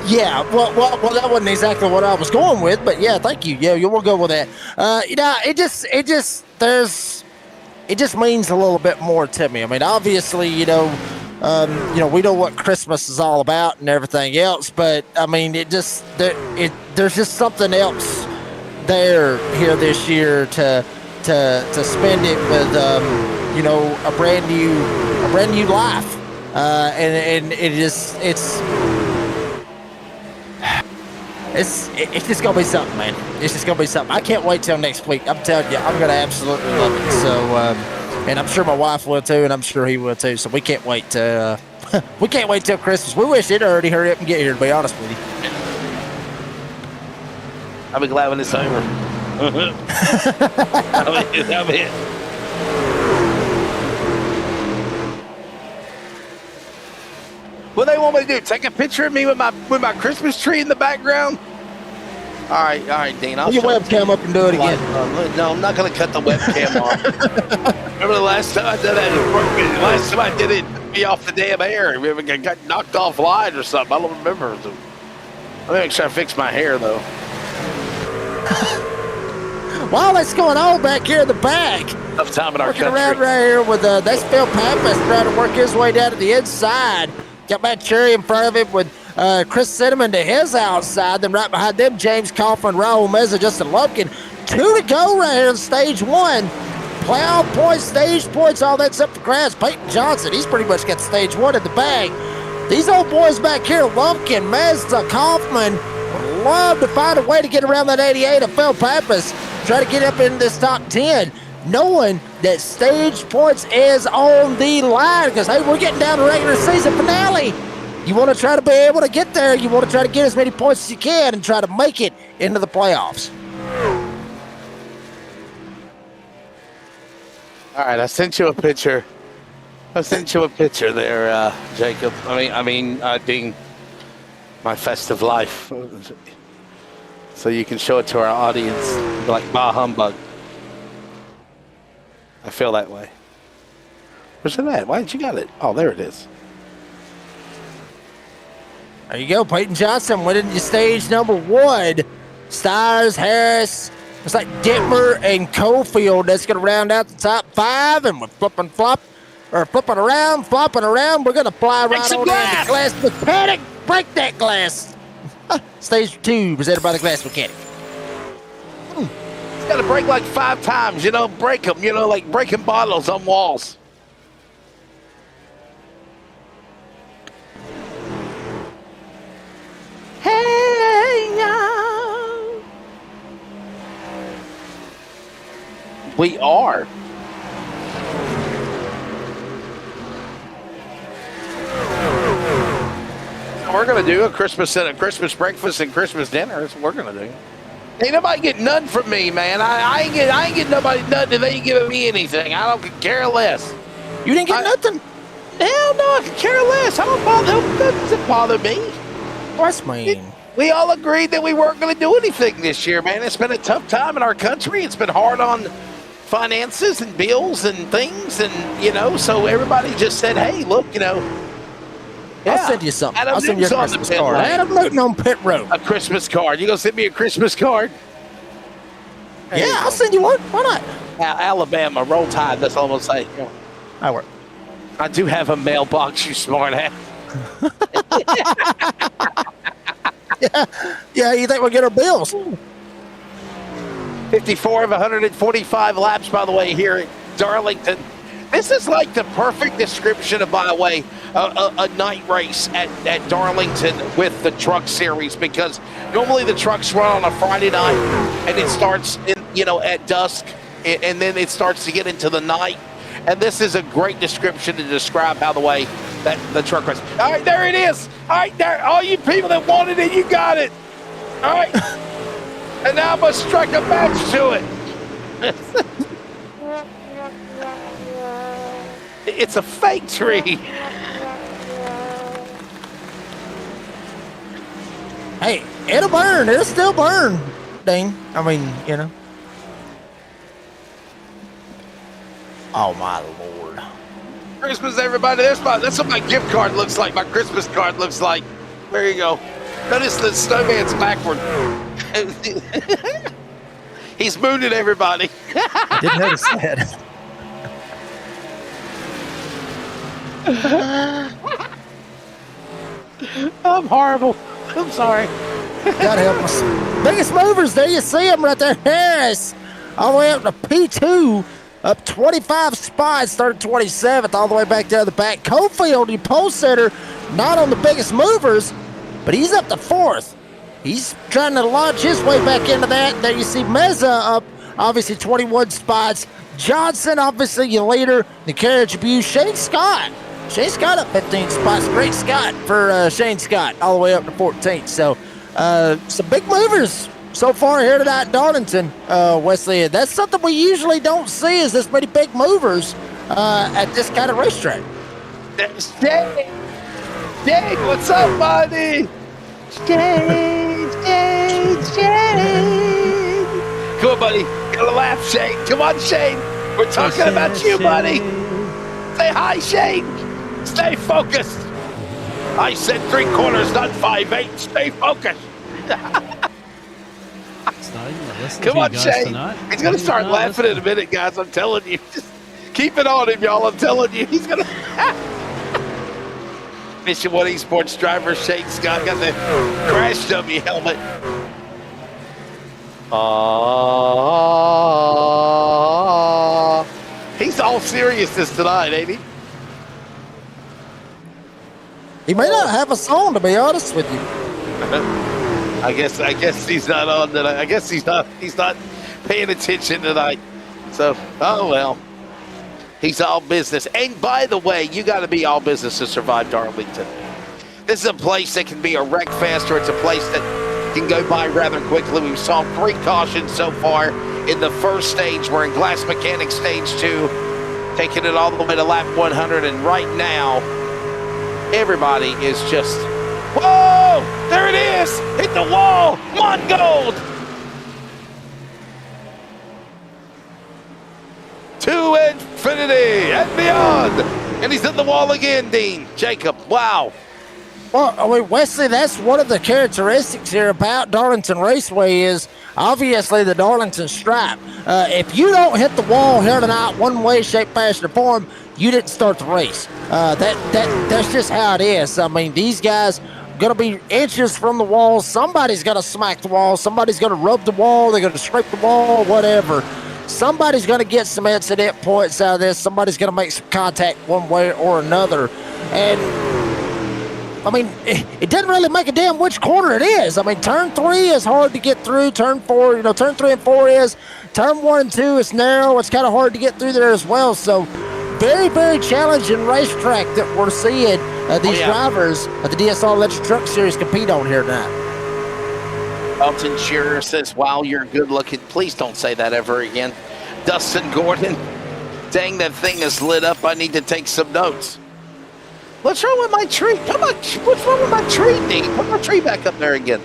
yeah, well, that wasn't exactly what I was going with, but yeah, thank you. Yeah, we'll go with that. It just means a little bit more to me. I mean, obviously, we know what Christmas is all about and everything else, but I mean, there's just something else there here this year to spend it with, a brand new life, and it's just gonna be something, man. It's just gonna be something. I can't wait till next week. I'm telling you, I'm gonna absolutely love it. So And I'm sure my wife will too, and I'm sure he will too. So we can't wait to we can't wait till Christmas. We wish it'd already hurry up and get here, to be honest with you. I'll be glad when it's over. That'll be it. What they want me to do? Take a picture of me with my Christmas tree in the background? All right, Dean. I'll Put your show it to webcam you. up and do it again. No, I'm not going to cut the webcam off. Remember the last time I did that? The last time I did it, took me off the damn air. I got knocked off line or something. I don't remember. Let me make sure I fix my hair, though. While that's going on back here in the back, Tough time in our working country. around right here with that's Phil Pappas trying to work his way down to the inside. Got Matt Cherry in front of him with Chris Cinnamon to his outside. Then right behind them, James Coughlin, Raul Meza, Justin Lumpkin. 2 to go right here in stage 1. Playoff points, stage points, all that's up for grabs. Peyton Johnson, he's pretty much got stage 1 in the bag. These old boys back here, Lumpkin, Meza, Kaufman, would love to find a way to get around that 88 of Phil Pappas. Try to get up in this top 10, knowing that stage points is on the line because, hey, we're getting down to regular season finale. You want to try to be able to get there. You want to try to get as many points as you can and try to make it into the playoffs. All right, I sent you a picture. There, Jacob. I mean, Dean. My festive life. So you can show it to our audience like bah humbug. I feel that way. Where's it at? Why did you got it? Oh, there it is. There you go. Peyton Johnson went into stage number 1. Stires, Harris, it's like Dittmer and Cofield. That's going to round out the top 5. And we're flopping around. We're going to fly right on down the glass mechanic. Break that glass. Stage 2 presented by the glass mechanic. It's got to break like 5 times, break them, like breaking bottles on walls. Hey, y'all. We are. We're going to do a Christmas breakfast and Christmas dinner. That's what we're going to do. Ain't nobody get none from me, man. I ain't get nobody nothing if they ain't giving me anything. I don't care less. You didn't get nothing? Hell no, I could care less. I don't bother. That doesn't bother me. What's mean? We all agreed that we weren't going to do anything this year, man. It's been a tough time in our country. It's been hard on finances and bills and things, and so everybody just said, "Hey, look, I'll send you something. Adam I'll send you a Newton's on the Christmas pit card. lane. Adam Newton on pit road. A Christmas card. You gonna send me a Christmas card? Yeah, I'll send you one. Why not? Alabama, roll tide. That's all I'm gonna say. I work. I do have a mailbox, you smart ass. Yeah, you think we'll get our bills? 54 of 145 laps, by the way, here at Darlington. This is like the perfect description of, by the way, a night race at Darlington with the truck series, because normally the trucks run on a Friday night and it starts at dusk and then it starts to get into the night. And this is a great description to describe how the way that the truck race. All right, there it is. All right, there. All you people that wanted it, you got it. All right. And now I must strike a match to it. It's a fake tree. Hey, it'll burn. It'll still burn, Dane. I mean, Oh, my Lord. Christmas, everybody. That's what my gift card looks like. My Christmas card looks like. There you go. Notice the snowman's backward. He's mooning everybody. I didn't notice that. I'm horrible. I'm sorry. God help us. Biggest movers, there you see them right there. Harris, all the way up to P2, up 25 spots, started 27th, all the way back there to the back. Cofield, your pole setter, not on the biggest movers, but he's up to 4th. He's trying to launch his way back into that. There you see Meza up, obviously 21 spots Johnson, obviously your leader, the carriage abuse. Shane Scott up 15 spots. Great Scott for Shane Scott, all the way up to 14th. So some big movers so far here tonight in Darlington, Wesley. That's something we usually don't see, is this many big movers at this kind of racetrack. Jake, what's up, buddy? Shane. Come on, buddy. Gotta laugh, Shane. Come on, Shane. We're talking about you, buddy. Say hi, Shane. Stay focused. I said 3/4, not 5/8. Stay focused. Come on, Shane. He's going to start laughing in a minute, guys. I'm telling you. Just keep it on him, y'all. I'm telling you. He's going to... Mission 1 Esports driver Shane Scott got the crash dummy helmet. He's all seriousness tonight, ain't he? He may not have a song, to be honest with you. I guess he's not on tonight. I guess he's not paying attention tonight. So, oh well. He's all business. And by the way, you got to be all business to survive Darlington. This is a place that can be a wreck fest, or it's a place that can go by rather quickly. We saw 3 cautions so far in the first stage. We're in Glass Mechanics Stage 2, taking it all the way to lap 100. And right now, everybody is just, whoa, there it is, hit the wall, Mongold. To infinity and beyond. And he's hit the wall again, Dean. Jacob, wow. Well, I mean, Wesley, that's one of the characteristics here about Darlington Raceway is obviously the Darlington stripe. If you don't hit the wall here tonight, one way, shape, fashion, or form, you didn't start the race. That's just how it is. I mean, these guys going to be inches from the wall. Somebody's going to smack the wall. Somebody's going to rub the wall. They're going to scrape the wall, whatever. Somebody's going to get some incident points out of this. Somebody's going to make some contact one way or another. And I mean, it doesn't really make a damn which corner it is. I mean, turn 3 is hard to get through. Turn 4, turn 3 and 4 is. Turn 1 and 2 is narrow. It's kind of hard to get through there as well. So, very, very challenging racetrack that we're seeing these drivers of the DSR Electric Truck Series compete on here tonight. Elton Shearer says, wow, you're good looking. Please don't say that ever again. Dustin Gordon, dang, that thing is lit up. I need to take some notes. What's wrong with my tree? Come on, what's wrong with my tree, Dean? Put my tree back up there again.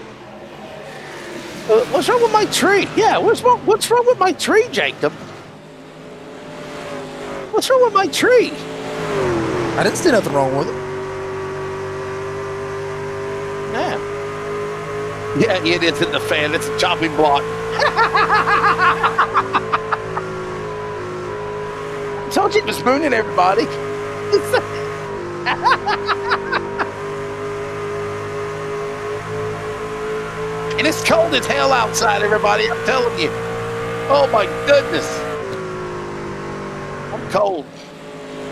What's wrong with my tree? Yeah, what's wrong with my tree, Jacob? What's wrong with my tree? I didn't see nothing wrong with it. Yeah, it is in the fan. It's a chopping block. I told you it was mooning everybody. And it's cold as hell outside, everybody. I'm telling you. Oh, my goodness. I'm cold.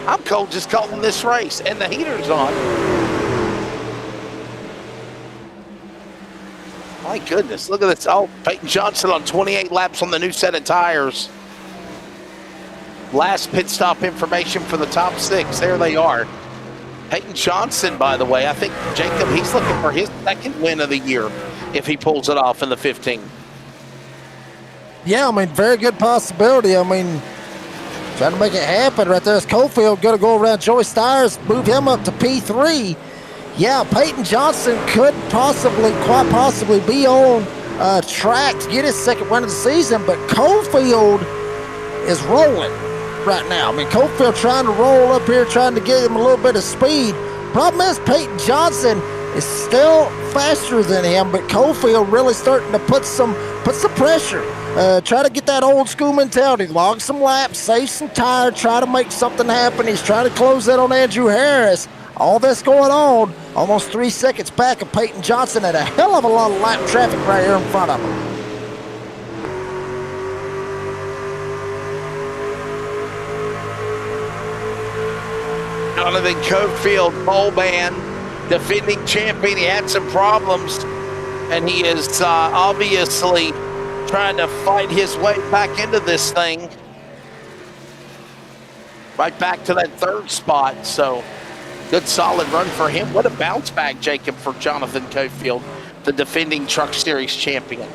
I'm cold just calling this race. And the heater's on. My goodness, look at this. Oh, Peyton Johnson on 28 laps on the new set of tires. Last pit stop information for the top 6. There they are. Peyton Johnson, by the way, I think, Jacob, he's looking for his 2nd win of the year if he pulls it off in the 15. Yeah, I mean, very good possibility. I mean, trying to make it happen right there. Is Cofield going to go around Joey Stires, move him up to P3. Yeah, Peyton Johnson could quite possibly be on track to get his 2nd win of the season, but Cofield is rolling right now. I mean, Cofield trying to roll up here, trying to get him a little bit of speed. Problem is, Peyton Johnson is still faster than him, but Cofield really starting to put some pressure. Try to get that old school mentality, log some laps, save some tire, try to make something happen. He's trying to close that on Andrew Harris. All this going on, almost 3 seconds back of Peyton Johnson and a hell of a lot of lap traffic right here in front of him. Jonathan Cofield, pole man, defending champion. He had some problems, and he is obviously trying to fight his way back into this thing. right back to that third spot. So good solid run for him. What a bounce back, Jacob, for Jonathan Cofield, the defending Truck Series champion.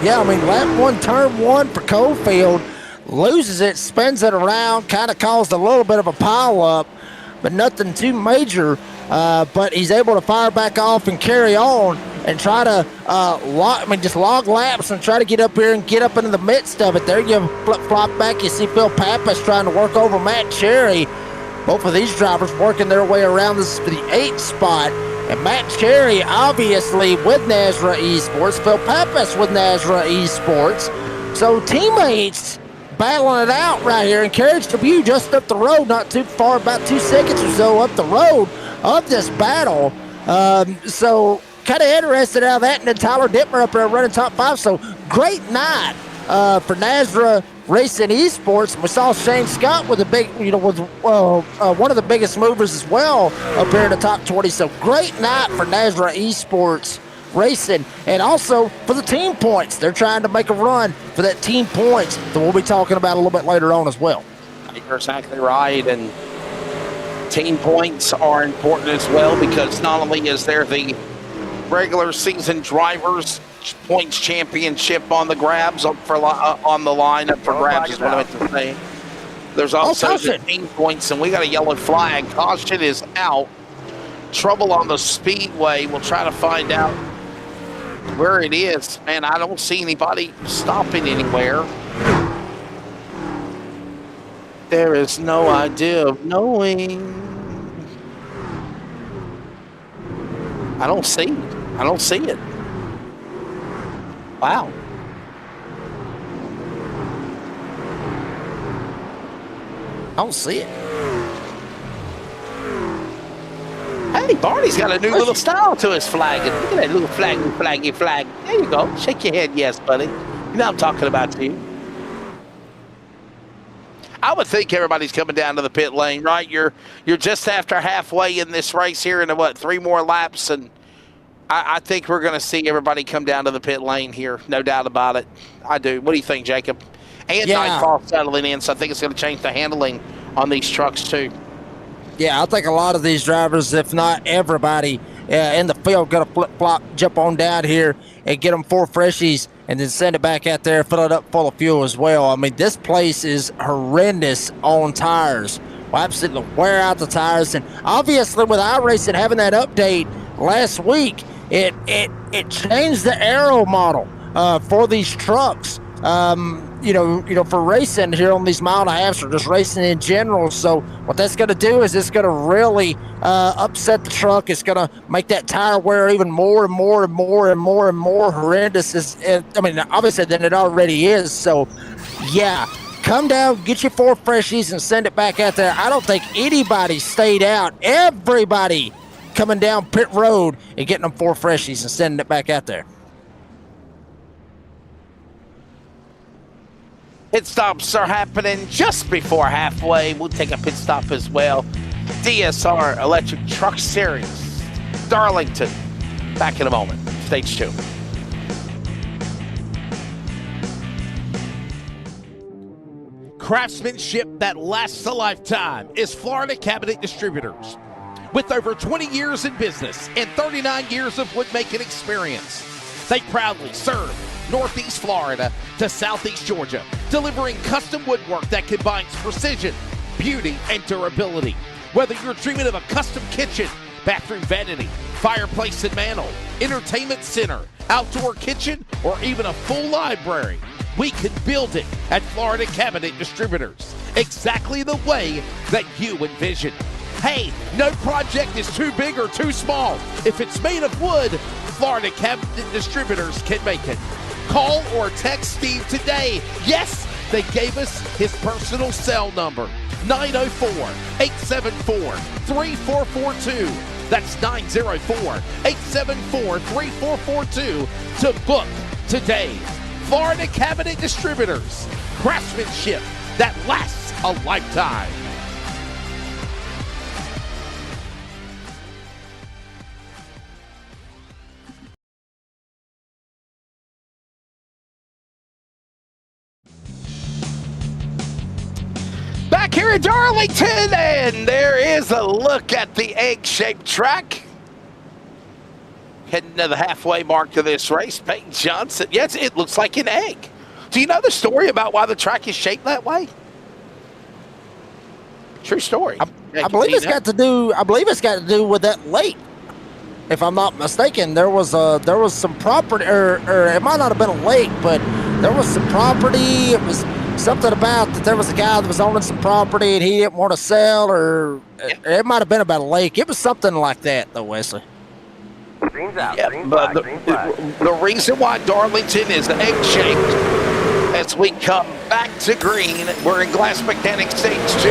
Yeah, I mean, lap one, turn one for Cofield. Loses it, spins it around, kind of caused a little bit of a pile up, but nothing too major. But he's able to fire back off and carry on and try to just log laps and try to get up here and get up into the midst of it. There you flip-flop back. You see Phil Pappas trying to work over Matt Cherry. Both of these drivers working their way around. This is for the 8th spot. And Matt Cherry, obviously, with NASRA Esports. Phil Pappas with NASRA Esports. So teammates battling it out right here. And Carriage Tribune just up the road, not too far, about 2 seconds or so up the road of this battle. So kind of interested out of that. And then Tyler Dittmer up there running top 5. So great night for NASRA Racing Esports. We saw Shane Scott with a big, with one of the biggest movers as well up here in the top 20. So great night for NASRA Esports Racing, and also for the team points. They're trying to make a run for that team points that we'll be talking about a little bit later on as well. You're exactly right, and team points are important as well, because not only is there the regular season drivers points championship on the grabs on the line up for grabs is what I meant to say. There's also the team points, and we got a yellow flag. Caution is out. Trouble on the speedway. We'll try to find out where it is. Man, I don't see anybody stopping anywhere. There is no idea of knowing. I don't see it. Wow. I don't see it. Hey, Barney's got a new little style to his flag. Look at that little flaggy flag. There you go. Shake your head, yes, buddy. You know I'm talking about you. I would think everybody's coming down to the pit lane, right? You're just after halfway in this race here, and 3 more laps, and I think we're going to see everybody come down to the pit lane here, no doubt about it. I do. What do you think, Jacob? And nightfall settling in, so I think it's going to change the handling on these trucks too. Yeah, I think a lot of these drivers, if not everybody in the field, going to flip-flop, jump on down here and get them 4 freshies and then send it back out there, fill it up full of fuel as well. I mean, this place is horrendous on tires. Will absolutely wear out the tires. And obviously with iRacing having that update last week, it changed the aero model for these trucks. For racing here on these mile and a halves, or just racing in general. So what that's going to do is it's going to really upset the truck. It's going to make that tire wear even more and more and more and more and more horrendous. Obviously than it already is. So yeah, come down, get your 4 freshies and send it back out there. I don't think anybody stayed out. Everybody coming down pit road and getting them 4 freshies and sending it back out there. Pit stops are happening just before halfway. We'll take a pit stop as well. DSR Electric Truck Series, Darlington. Back in a moment. Stage 2. Craftsmanship that lasts a lifetime is Florida Cabinet Distributors. With over 20 years in business and 39 years of woodmaking experience, they proudly serve Northeast Florida to Southeast Georgia, delivering custom woodwork that combines precision, beauty, and durability. Whether you're dreaming of a custom kitchen, bathroom vanity, fireplace and mantel, entertainment center, outdoor kitchen, or even a full library, we can build it at Florida Cabinet Distributors, exactly the way that you envision. Hey, no project is too big or too small. If it's made of wood, Florida Cabinet Distributors can make it. Call or text Steve today. Yes, they gave us his personal cell number, 904-874-3442. That's 904-874-3442 to book today. Florida Cabinet Distributors, craftsmanship that lasts a lifetime. here at Darlington, and there is a look at the egg-shaped track. Heading to the halfway mark to this race, Peyton Johnson. Yes, it looks like an egg. Do you know the story about why the track is shaped that way? True story. I believe it's got to do. I believe it's got to do with that lake. If I'm not mistaken, there was some property, or it might not have been a lake, but there was some property. It was something about that there was a guy that was owning some property and he didn't want to sell, or it might have been about a lake. It was something like that, though, Wesley. Green's out. Yeah, Green but flag. Green flag. the reason why Darlington is egg-shaped as we come back to green, we're in Glass Mechanics Stage 2,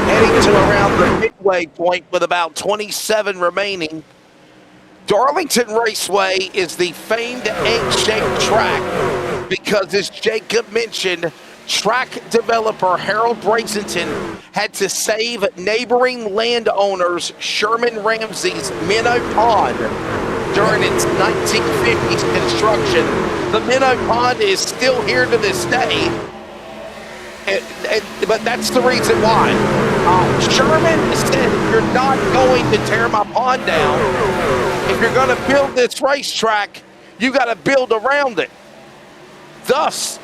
heading to around the midway point with about 27 remaining. Darlington Raceway is the famed egg-shaped track because, as Jacob mentioned, track developer Harold Brasington had to save neighboring landowners Sherman Ramsey's Minnow Pond during its 1950s construction. The Minnow Pond is still here to this day, but that's the reason why. Sherman said, you're not going to tear my pond down. If you're going to build this racetrack, you got to build around it. Thus,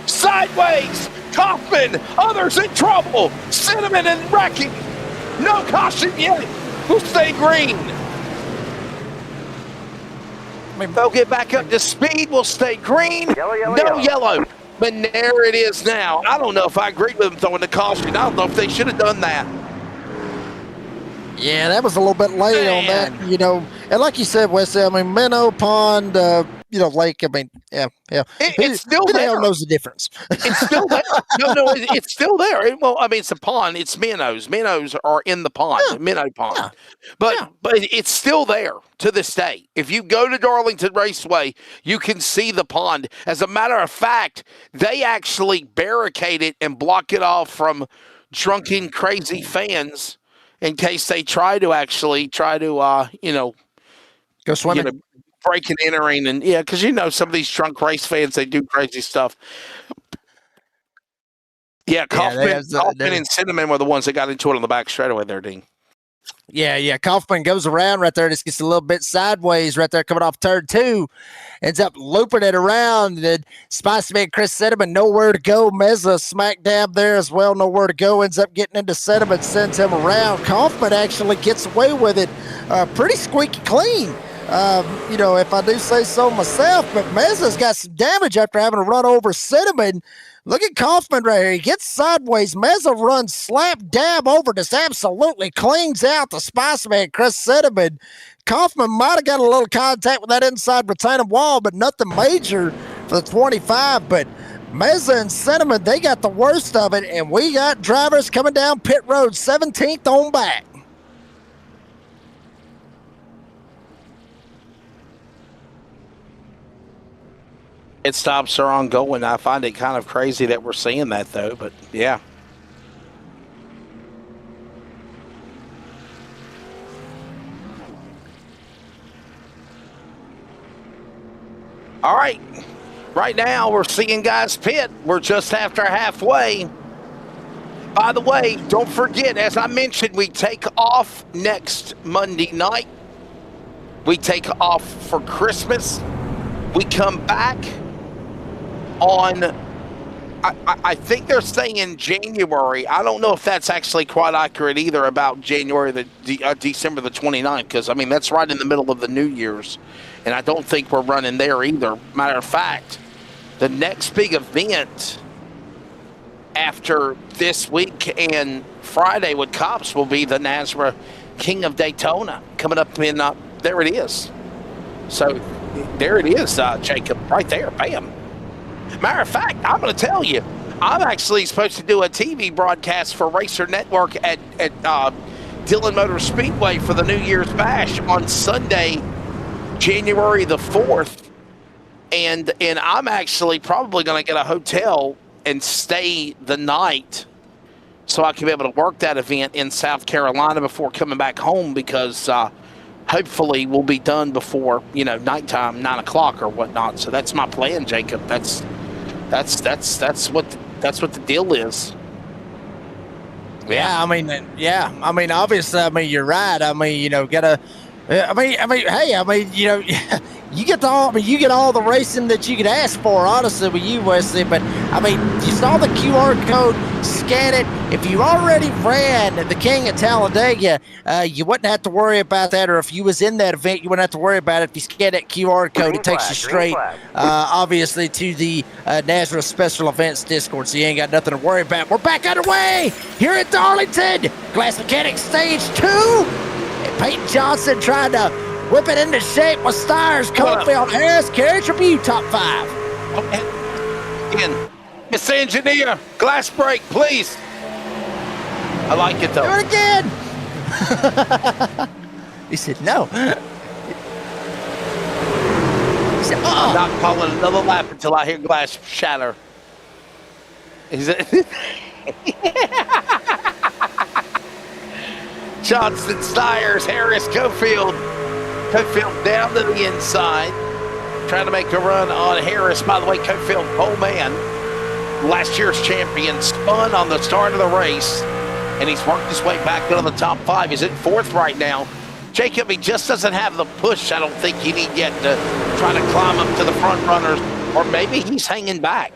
sideways, Kaufman, others in trouble, Cinnamon and wrecking. No caution yet. We'll stay green. They'll get back up to speed. We'll stay green. No yellow. But there it is now. I don't know if I agree with them throwing the caution. I don't know if they should have done that. Yeah, that was a little bit late on that, you know. And like you said, Wesley, I mean, Minnow Pond, lake, I mean, yeah. It's still Who the there. hell knows the difference? It's still there. No, it's still there. Well, I mean, it's a pond. It's minnows. Minnows are in the pond, minnow pond. Yeah. But it's still there to this day. If you go to Darlington Raceway, you can see the pond. As a matter of fact, they actually barricade it and block it off from drunken, crazy fans in case they try to Go swimming. breaking, entering, and because some of these drunk race fans, they do crazy stuff. Yeah, Kaufman and Cinnamon were the ones that got into it on the back straightaway there, Dean. Yeah. Kaufman goes around right there. Just gets a little bit sideways right there coming off turn 2. Ends up looping it around. And Spicy Man Chris Cinnamon, nowhere to go. Meza smack dab there as well, nowhere to go. Ends up getting into Cinnamon, sends him around. Kaufman actually gets away with it pretty squeaky clean. If I do say so myself, but Meza's got some damage after having to run over Cinnamon. Look at Kaufman right here. He gets sideways. Meza runs slap dab over, just absolutely cleans out the Spice Man, Chris Cinnamon. Kaufman might have got a little contact with that inside retaining wall, but nothing major for the 25. But Meza and Cinnamon, they got the worst of it, and we got drivers coming down pit road 17th on back. It stops are ongoing. I find it kind of crazy that we're seeing that, though, but yeah. All right. Right now, we're seeing guys pit. We're just after halfway. By the way, don't forget, as I mentioned, we take off next Monday night. We take off for Christmas. We come back on, I think they're saying in January. I don't know if that's actually quite accurate either about January, December the 29th, because, I mean, that's right in the middle of the New Year's, and I don't think we're running there either. Matter of fact, the next big event after this week and Friday with Cops will be the NASRA King of Daytona coming up in, there it is. So there it is, Jacob, right there, bam. Matter of fact, I'm going to tell you, I'm actually supposed to do a TV broadcast for Racer Network at Dillon Motor Speedway for the New Year's Bash on Sunday, January the 4th. And I'm actually probably going to get a hotel and stay the night so I can be able to work that event in South Carolina before coming back home, because hopefully we'll be done before, nighttime, 9 o'clock or whatnot. So that's my plan, Jacob. That's what the deal is. Yeah, I mean, obviously, I mean, you're right. I mean, gotta. Hey, you get all the racing that you could ask for, honestly, with you, Wesley. But I mean, you saw the QR code, scan it. If you already ran the King of Talladega, you wouldn't have to worry about that. Or if you was in that event, you wouldn't have to worry about it. If you scan that QR code, it takes you straight, obviously, to the NASRA Special Events Discord. So you ain't got nothing to worry about. We're back underway here at Darlington. Glass Mechanics Stage 2. Peyton Johnson trying to whip it into shape with Stires, Cofield, Harris, Carey Tribute, top 5. Again, Miss Engineer, glass break, please. I like it, though. Do it again. He said, no. He said, I'm not calling another lap until I hear glass shatter. Is it? Johnson, Stires, Harris, Cofield. Cofield down to the inside. Trying to make a run on Harris. By the way, Cofield, pole man, last year's champion, spun on the start of the race, and he's worked his way back into the top 5. He's in 4th right now. Jacob, he just doesn't have the push, I don't think he need yet to try to climb up to the front runners, or maybe he's hanging back.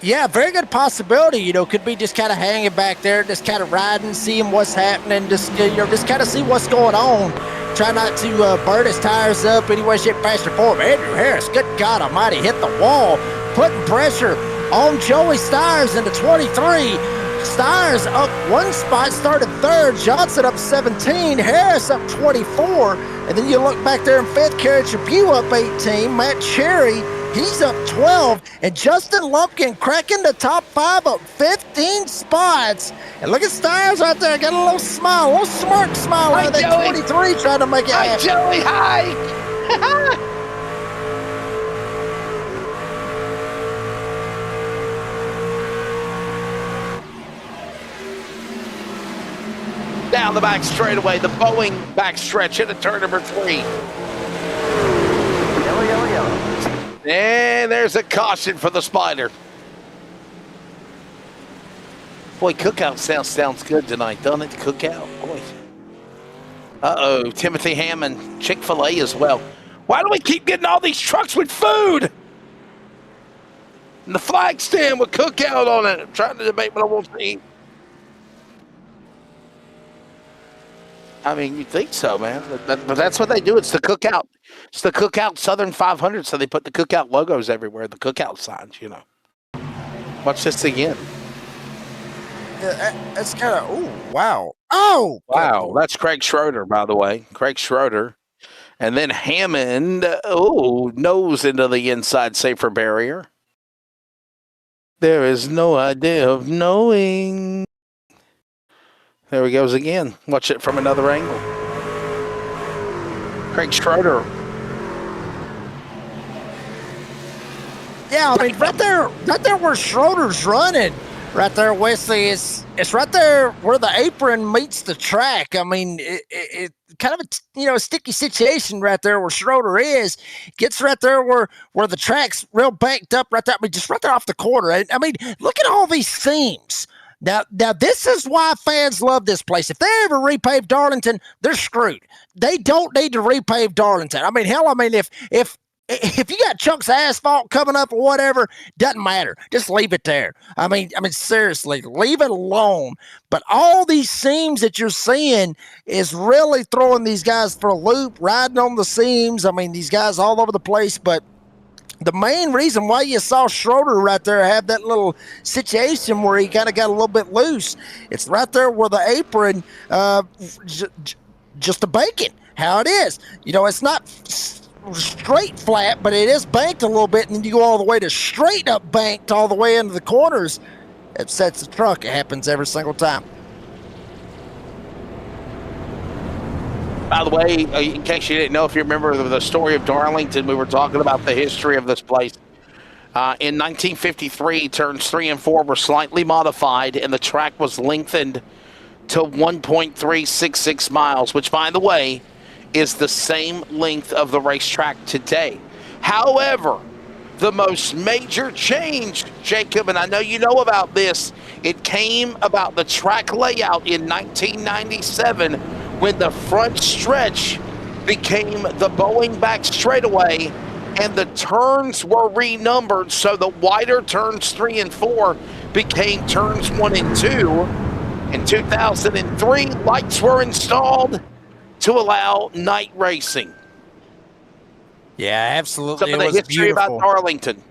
Yeah, very good possibility. Could be just kind of hanging back there, just kind of riding, seeing what's happening, just kind of see what's going on. Try not to burn his tires up any way, shape, fashion, or form. Andrew Harris, good God Almighty, hit the wall, putting pressure on Joey Stires into 23. Stires up 1 spot, started 3rd. Johnson up 17. Harris up 24. And then you look back there in 5th. Carey Tribute up 18. Matt Cherry, he's up 12. And Justin Lumpkin cracking the top 5 up 15 spots. And look at Stires right there. Got a little smile, a little smirk smile out of that 23 trying to make it happen. Hi, Joey. Hi. Down the back straightaway, the Boeing backstretch into turn number 3. Yellow. And there's a caution for the Spider. Boy, Cookout sounds good tonight, doesn't it? Cookout, boy. Uh-oh, Timothy Hammond, Chick-fil-A as well. Why do we keep getting all these trucks with food? And the flag stand with Cookout on it. I'm trying to debate what I want to eat. I mean, you'd think so, man. But that's what they do. It's the Cookout. It's the Cookout Southern 500, so they put the Cookout logos everywhere, the Cookout signs, Watch this again. Yeah, that's kind of, oh, wow. Oh! Wow, that's Craig Schroeder, by the way. Craig Schroeder. And then Hammond, nose into the inside safer barrier. There is no idea of knowing. There he goes again. Watch it from another angle. Craig Schroeder. Yeah, I mean, right there where Schroeder's running, right there, Wesley, it's right there where the apron meets the track. I mean, it kind of a sticky situation right there where Schroeder is. Gets right there where the track's real banked up right there. I mean, just right there off the corner. I mean, look at all these seams. Now, this is why fans love this place. If they ever repave Darlington, they're screwed. They don't need to repave Darlington. I mean, hell, if you got chunks of asphalt coming up or whatever, doesn't matter. Just leave it there. I mean, seriously, leave it alone. But all these seams that you're seeing is really throwing these guys for a loop, riding on the seams. I mean, these guys all over the place, but the main reason why you saw Schroeder right there have that little situation where he kind of got a little bit loose, it's right there where the apron, just the banking, how it is. It's not straight flat, but it is banked a little bit, and then you go all the way to straight up banked all the way into the corners. It sets the truck. It happens every single time. By the way, in case you didn't know, if you remember the story of Darlington, we were talking about the history of this place. In 1953, turns 3 and 4 were slightly modified, and the track was lengthened to 1.366 miles, which, by the way, is the same length of the racetrack today. However, the most major change, Jacob, and I know you know about this, it came about the track layout in 1997 when the front stretch became the Boeing back straightaway and the turns were renumbered, so the wider turns 3 and 4 became turns 1 and 2. In 2003, lights were installed to allow night racing. Yeah, absolutely. Some of the history about Darlington.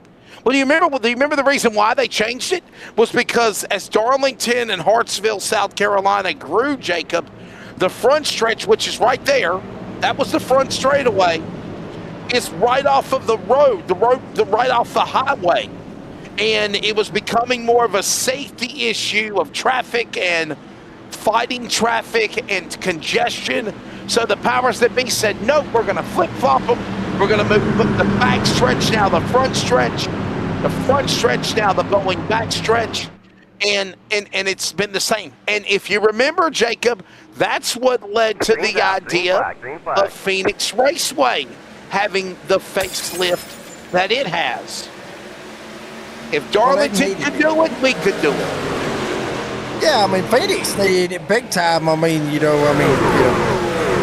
Well, do you remember the reason why they changed it? Was because as Darlington and Hartsville, South Carolina grew, Jacob, the front stretch, which is right there, that was the front straightaway, is right off of the road, right off the highway. And it was becoming more of a safety issue of traffic and fighting traffic and congestion. So the powers that be said, no, we're going to flip-flop them. We're going to move the back stretch now, the front stretch. The front stretch now, the Boeing back stretch. And it's been the same. And if you remember, Jacob, that's what led to the idea of Phoenix Raceway having the facelift that it has. If Darlington could do it, we could do it. Yeah, I mean, Phoenix needed it big time.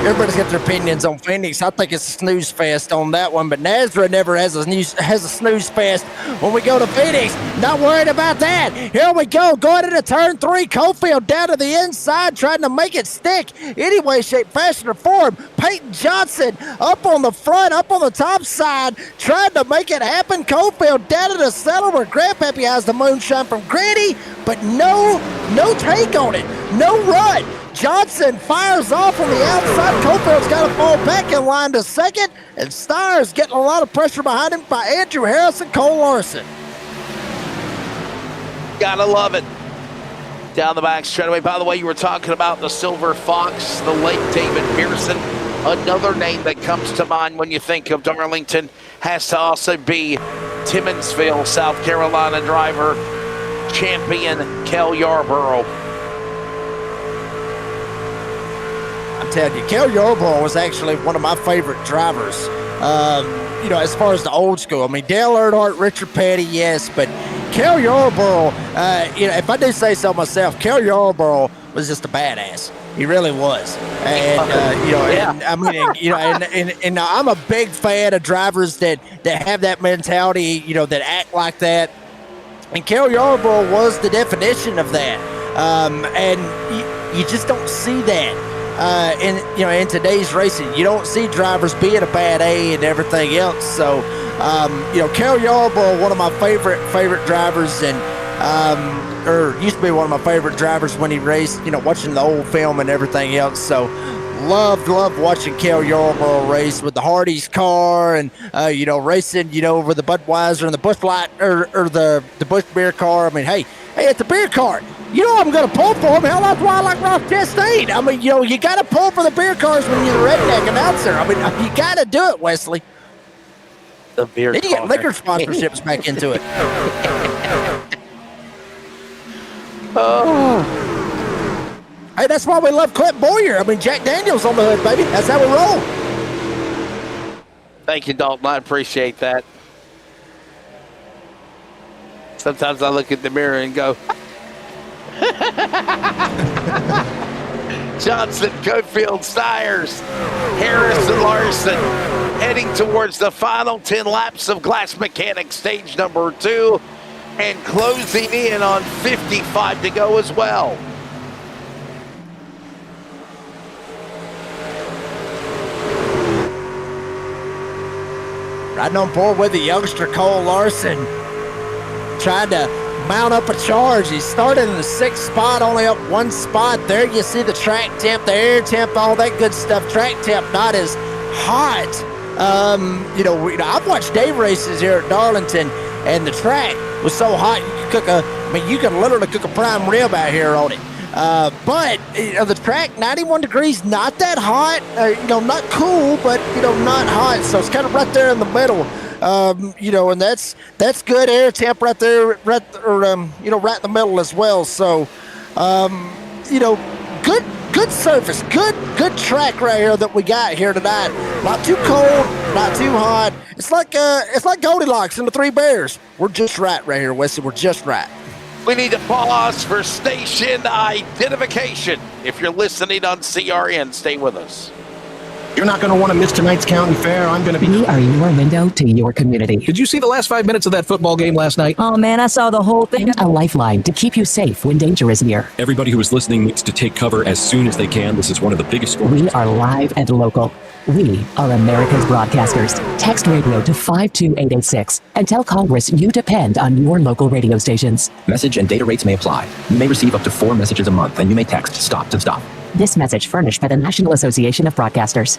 Everybody's got their opinions on Phoenix. I think it's a snooze fest on that one, but NASRA never has a snooze fest when we go to Phoenix. Not worried about that. Here we go, going into turn 3. Cofield down to the inside, trying to make it stick any way, shape, fashion, or form. Peyton Johnson up on the front, up on the top side, trying to make it happen. Cofield down to the center where Grandpappy has the moonshine from Granny, but no take on it, no run. Johnson fires off on the outside. Cofield's got to fall back in line to second, and Steyer's getting a lot of pressure behind him by Andrew Harrison, Cole Larson. Gotta love it. Down the back straightaway. By the way, you were talking about the Silver Fox, the late David Pearson. Another name that comes to mind when you think of Darlington has to also be Timmonsville, South Carolina driver, champion Kel Yarborough. I'm telling you, Kel Yarborough was actually one of my favorite drivers. As far as the old school, I mean, Dale Earnhardt, Richard Petty, yes, but Kel Yarborough, if I do say so myself, Kel Yarborough was just a badass. He really was, and I'm a big fan of drivers that have that mentality, that act like that. And Kel Yarborough was the definition of that, and you just don't see that. In today's racing, you don't see drivers being a bad A and everything else. So, Kel Yarborough, one of my favorite drivers, and used to be one of my favorite drivers when he raced. Watching the old film and everything else. So, loved watching Kel Yarborough race with the Hardee's car, and racing, over the Budweiser and the Busch Light or the Busch Beer car. I mean, hey, it's a beer cart. I'm going to pull for him. Hell, that's why I like Ross Chastain. I mean, you got to pull for the beer cars when you're the redneck announcer. I mean, you got to do it, Wesley. The beer Then you get liquor sponsorships back into it. Oh. Hey, that's why we love Clint Boyer. I mean, Jack Daniels on the hood, baby. That's how we roll. Thank you, Dalton. I appreciate that. Sometimes I look at the mirror and go, Johnson, Cofield, Steyers, Harris, and Larson heading towards the final 10 laps of Glass Mechanics stage number 2 and closing in on 55 to go as well. Riding on board with the youngster Cole Larson, trying to mount up a charge. He started in the 6th spot, only up 1 spot. There you see the track temp, the air temp, all that good stuff. Track temp not as hot. I've watched day races here at Darlington, and the track was so hot you can literally cook a prime rib out here on it. But the track, 91 degrees, not that hot. Not cool, but not hot. So it's kind of right there in the middle. And that's good air temp right there, right in the middle as well. So, good good surface, good track right here that we got here tonight. Not too cold, not too hot. It's like Goldilocks and the Three Bears. We're just right here, Wesley. We're just right. We need to pause for station identification. If you're listening on CRN, stay with us. You're not going to want to miss tonight's county fair. I'm going to be... We are your window to your community. Did you see the last 5 minutes of that football game last night? Oh man, I saw the whole thing. A lifeline to keep you safe when danger is near. Everybody who is listening needs to take cover as soon as they can. This is one of the biggest stories. We are live and local. We are America's broadcasters. Text radio to 52886 and tell Congress you depend on your local radio stations. Message and data rates may apply. You may receive up to 4 messages a month, and you may text STOP to stop. This message furnished by the National Association of Broadcasters.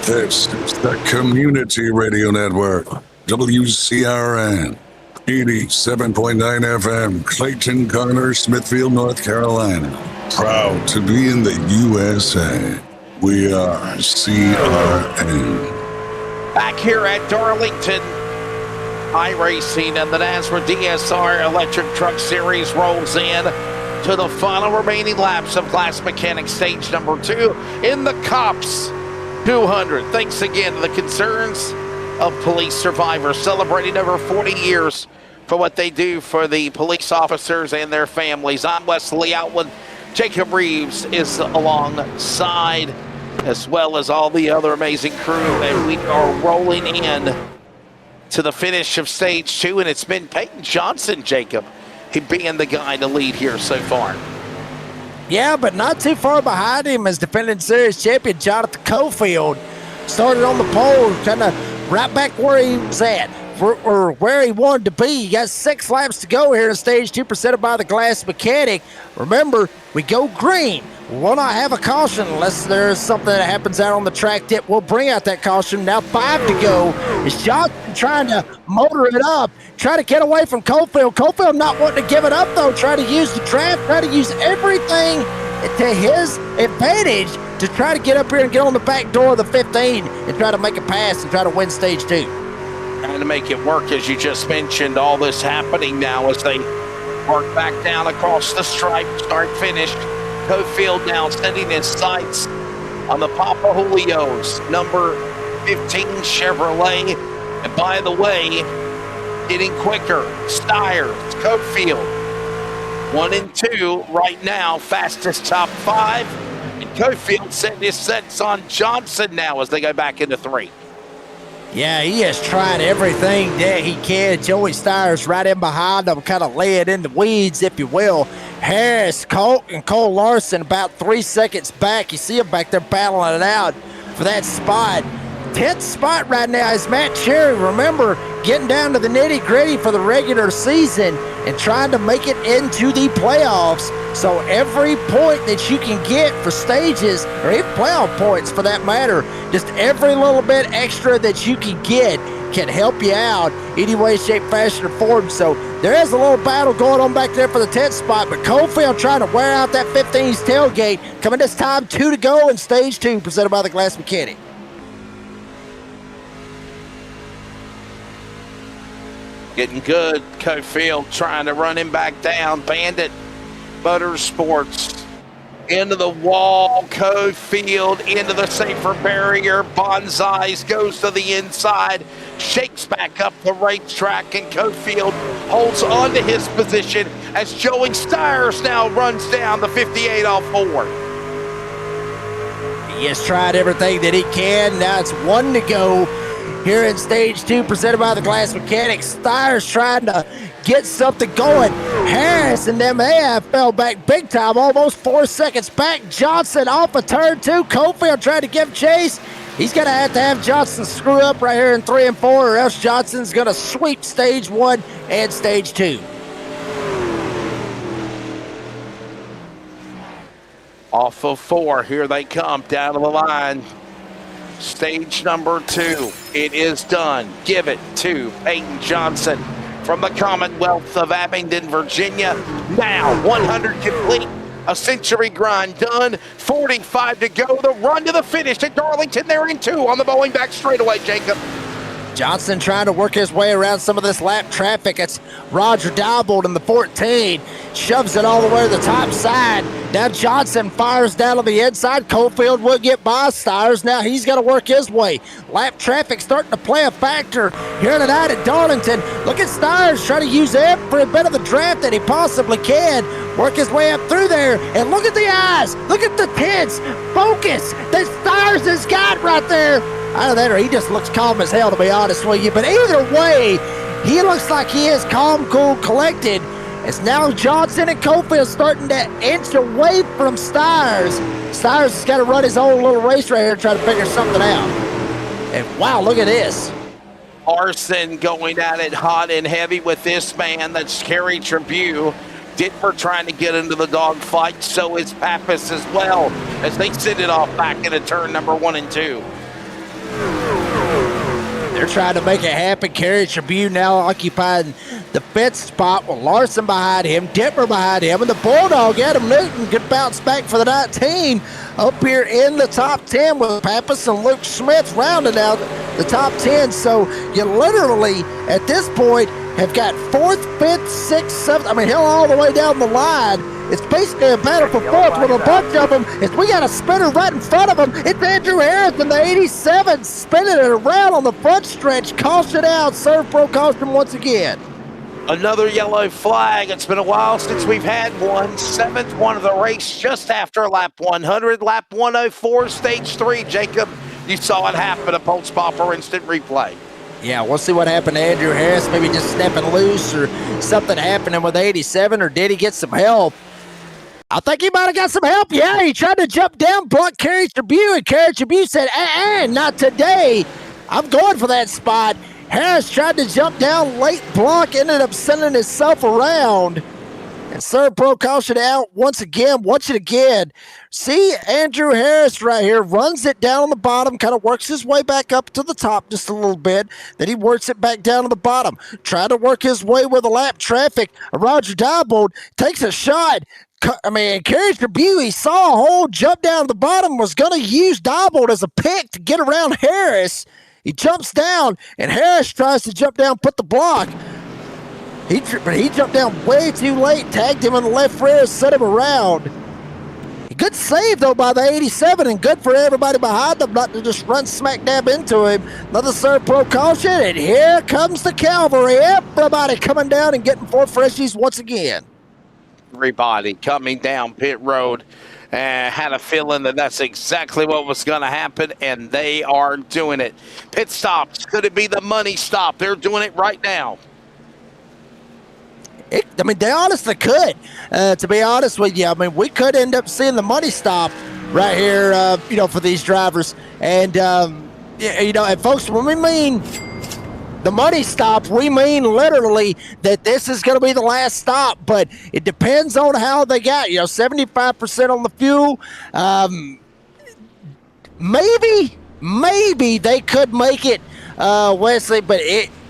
This is the Community Radio Network, WCRN, 87.9 FM, Clayton, Garner, Smithfield, North Carolina. Proud to be in the USA. We are CRN. Back here at Darlington, iRacing and the NASRA DSR Electric Truck Series rolls in to the final remaining laps of Class Mechanics Stage number 2 in the Cops 200. Thanks again to the Concerns of Police Survivors, celebrating over 40 years for what they do for the police officers and their families. I'm Wesley Outland. Jacob Reeves is alongside, as well as all the other amazing crew, and we are rolling in to the finish of Stage 2, and it's been Peyton Johnson, Jacob, he being the guy to lead here so far. Yeah, but not too far behind him as defending series champion Jonathan Cofield. Started on the pole, kind of right back where he was at, or where he wanted to be. He got 6 laps to go here in Stage 2, presented by the Glass Mechanic. Remember, we go green. We will not have a caution unless there's something that happens out on the track that will bring out that caution. Now 5 to go. Is Johnson trying to motor it up, try to get away from Cofield. Cofield not wanting to give it up, though. Try to use the draft, try to use everything to his advantage to try to get up here and get on the back door of the 15 and try to make a pass and try to win Stage 2. Trying to make it work, as you just mentioned. All this happening now as they work back down across the stripe, start finish. Cofield now sending his sights on the Papa Julio's number 15 Chevrolet. And by the way, getting quicker, Stiers, Cofield, 1 and 2 right now, fastest top 5. And Cofield setting his sights on Johnson now as they go back into 3. Yeah, he has tried everything that he can. Joey Stiers right in behind him, kind of lay it in the weeds, if you will. Harris, Colt, and Cole Larson about 3 seconds back. You see him back there battling it out for that spot. 10th spot right now is Matt Cherry. Remember, getting down to the nitty-gritty for the regular season and trying to make it into the playoffs. So every point that you can get for stages, or even playoff points for that matter, just every little bit extra that you can get can help you out any way, shape, fashion, or form. So there is a little battle going on back there for the 10th spot, but Cofield trying to wear out that 15's tailgate. Coming this time, 2 to go in Stage 2, presented by the Glass Mechanic. Getting good. Cofield trying to run him back down. Bandit Motorsports into the wall. Cofield into the safer barrier. Bonsais goes to the inside. Shakes back up the racetrack, and Cofield holds on to his position as Joey Stiers now runs down the 58 off 4. He has tried everything that he can. Now it's 1 to go here in Stage 2, presented by the Glass Mechanics. Stiers trying to get something going. Harris and them, they have fell back big time, almost 4 seconds back. Johnson off of turn 2. Cofield trying to give chase. He's going to have Johnson screw up right here in 3 and 4, or else Johnson's going to sweep Stage 1 and Stage 2. Off of 4, here they come down to the line. Stage number 2, it is done. Give it to Peyton Johnson from the Commonwealth of Abingdon, Virginia. Now 100 complete, a century grind done, 45 to go. The run to the finish at Darlington. They're in 2 on the Boeing back straightaway, Jacob. Johnson trying to work his way around some of this lap traffic. It's Roger Diebold in the 14. Shoves it all the way to the top side. Now Johnson fires down on the inside. Cofield will get by Stires. Now he's got to work his way. Lap traffic starting to play a factor here tonight at Darlington. Look at Stires trying to use every bit of the draft that he possibly can. Work his way up through there. And look at the eyes. Look at the tense focus that Stires has got right there. Either that or he just looks calm as hell, to be honest with you. But either way, he looks like he is calm, cool, collected. As now Johnson and Cofield starting to inch away from Stires. Stires has got to run his own little race right here and try to figure something out. And wow, look at this. Arson going at it hot and heavy with this man. That's Kerry Tribune. Ditmer trying to get into the dogfight. So is Pappas as well, as they send it off back into turn number 1 and 2. They're trying to make it happen. Kerry Tribune now occupying the 5th spot with Larson behind him, Ditmer behind him, and the Bulldog, Adam Newton, could bounce back for the 19 up here in the top 10 with Pappas and Luke Smith rounding out the top 10. So you literally, at this point, have got 4th, 5th, 6th, 7th, I mean, hell, all the way down the line. It's basically a battle for 4th with a bunch of them. As we got a spinner right in front of them, it's Andrew Harris in the 87 spinning it around on the front stretch. Caution out, serve pro caution once again. Another yellow flag. It's been a while since we've had one. 7th one of the race just after lap 100, lap 104, stage 3. Jacob, you saw it happen, a pulse popper instant replay. Yeah, we'll see what happened to Andrew Harris. Maybe just stepping loose or something happening with 87, or did he get some help? I think he might have got some help. Yeah, he tried to jump down, block Kerry Tribune, and Kerry Tribune said, not today. I'm going for that spot. Harris tried to jump down, late block, ended up sending himself around. And serve pro caution out once again. Watch it again. See Andrew Harris right here, runs it down on the bottom, kind of works his way back up to the top just a little bit. Then he works it back down to the bottom. Trying to work his way with the lap traffic. Roger Diebold takes a shot. Kerry Tribune, he saw a hole, jump down to the bottom, was going to use Diebold as a pick to get around Harris. He jumps down, and Harris tries to jump down, put the block. He jumped down way too late, tagged him in the left rear, set him around. Good save, though, by the 87, and good for everybody behind him not to just run smack dab into him. Another serve pro caution, and here comes the cavalry. Everybody coming down and getting 4 freshies once again. Everybody coming down pit road. Had a feeling that that's exactly what was going to happen, and they are doing it. Pit stops. Could it be the money stop? They're doing it right now. They honestly could. To be honest with you, we could end up seeing the money stop right here, for these drivers. And, and folks, when we mean the money stop, we mean literally that this is going to be the last stop, but it depends on how they got, 75% on the fuel. Maybe they could make it, Wesley, but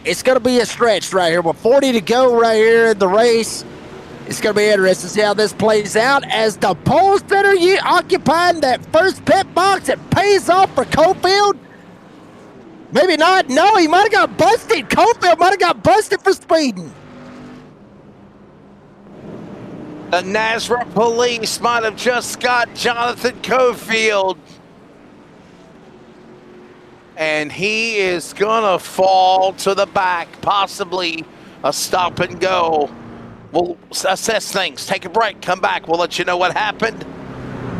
it's going to be a stretch right here. With 40 to go right here in the race, it's going to be interesting to see how this plays out as the pole sitter occupying that first pit box. It pays off for Cofield. Maybe not. No, he might have got busted. Cofield might have got busted for speeding. The NASRA police might have just got Jonathan Cofield. And he is going to fall to the back, possibly a stop and go. We'll assess things, take a break, come back. We'll let you know what happened.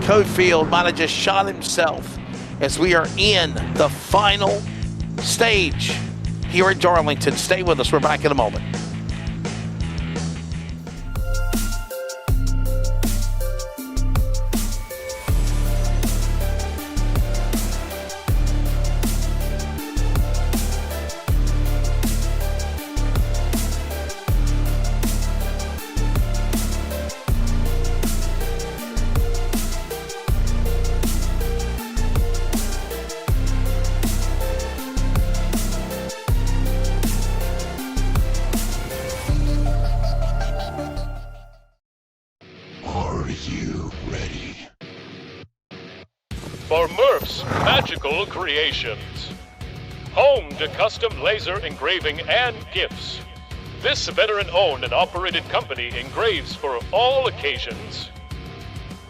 Cofield might have just shot himself as we are in the final stage here at Darlington. Stay with us. We're back in a moment. For Murph's Magical Creations. home to custom laser engraving and gifts. This veteran-owned and operated company engraves for all occasions.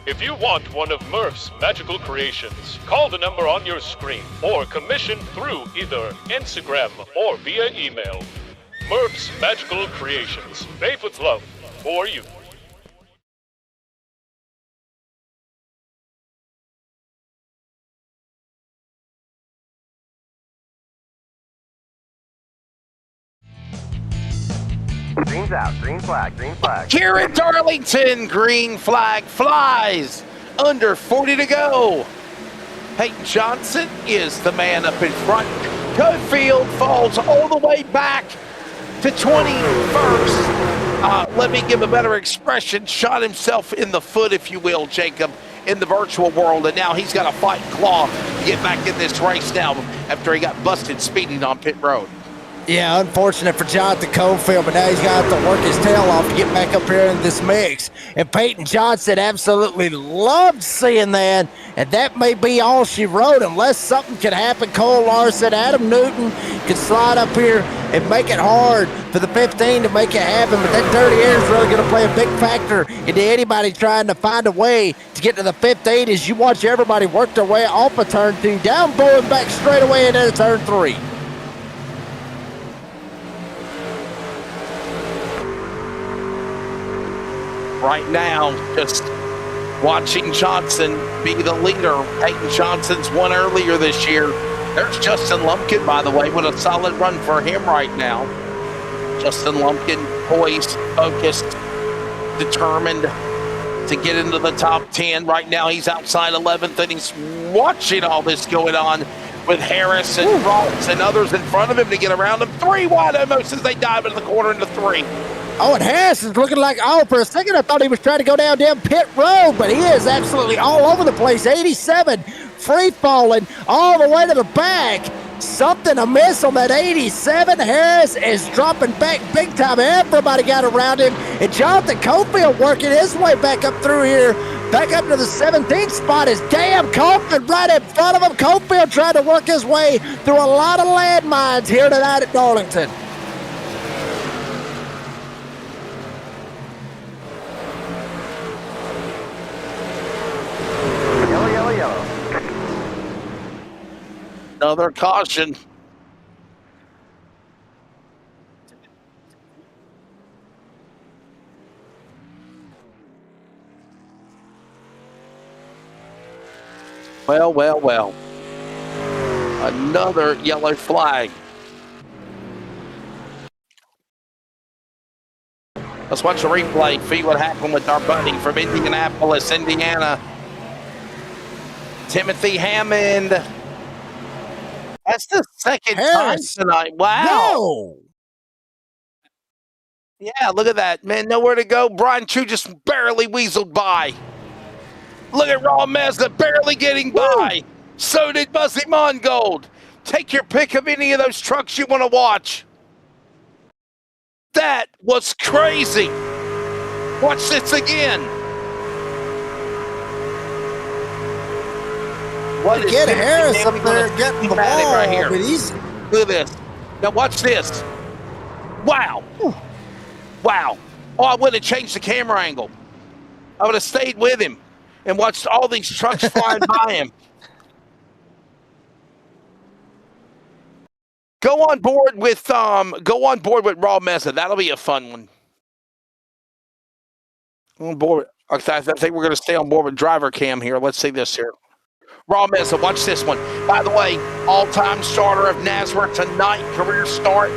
If you want one of Murph's magical creations, call the number on your screen or commission through either Instagram or via email. Murph's Magical Creations, made with love for you. Green's out. Green flag. Green flag. Here at Darlington, green flag flies. Under 40 to go. Peyton Johnson is the man up in front. Cofield falls all the way back to 21st. Let me give a better expression. Shot himself in the foot, if you will, Jacob, in the virtual world. And now he's got to fight claw to get back in this race now after he got busted speeding on pit road. Yeah, unfortunate for Jonathan Cofield, but now he's going to have to work his tail off to get back up here in this mix. And Peyton Johnson absolutely loved seeing that, and that may be all she wrote unless something can happen. Cole Larson, Adam Newton can slide up here and make it hard for the 15 to make it happen, but that dirty air is really going to play a big factor into anybody trying to find a way to get to the 15 as you watch everybody work their way off of turn 2, down Bowen back straight away into turn 3. Right now, just watching Johnson be the leader. Peyton Johnson's won earlier this year. There's Justin Lumpkin, by the way, with a solid run for him right now. Justin Lumpkin, poised, focused, determined to get into the top 10. Right now, he's outside 11th, and he's watching all this going on with Harris and Ross and others in front of him to get around him. 3 wide almost as they dive into the corner into 3. Oh, and Harris is looking like, for a second I thought he was trying to go down pit road, but he is absolutely all over the place. 87, free falling all the way to the back. Something amiss on that 87. Harris is dropping back big time. Everybody got around him. And Jonathan Cofield working his way back up through here. Back up to the 17th spot is Dan Cofield right in front of him. Cofield trying to work his way through a lot of landmines here tonight at Darlington. Yellow. Another caution. Well. Another yellow flag. Let's watch the replay, see what happened with our buddy from Indianapolis, Indiana. Timothy Hammond. That's the second Harris. time tonight. Wow. Whoa. Yeah, look at that, man. Nowhere to go. Brian Chu just barely weaseled by. Look at Raw Mazda barely getting by. So did Buzzy Mongold. Take your pick of any of those trucks you want to watch. That was crazy. Watch this again. What Get Harris up there getting the ball right here. but he's... Look at this. Now watch this. Wow. Wow. Oh, I would have changed the camera angle. I would have stayed with him and watched all these trucks flying by him. Go on board with Raw Mesa. That'll be a fun one. On board. I think we're going to stay on board with driver cam here. Let's see this here. Raw Mesa, watch this one. By the way, all-time starter of NASRA tonight, career start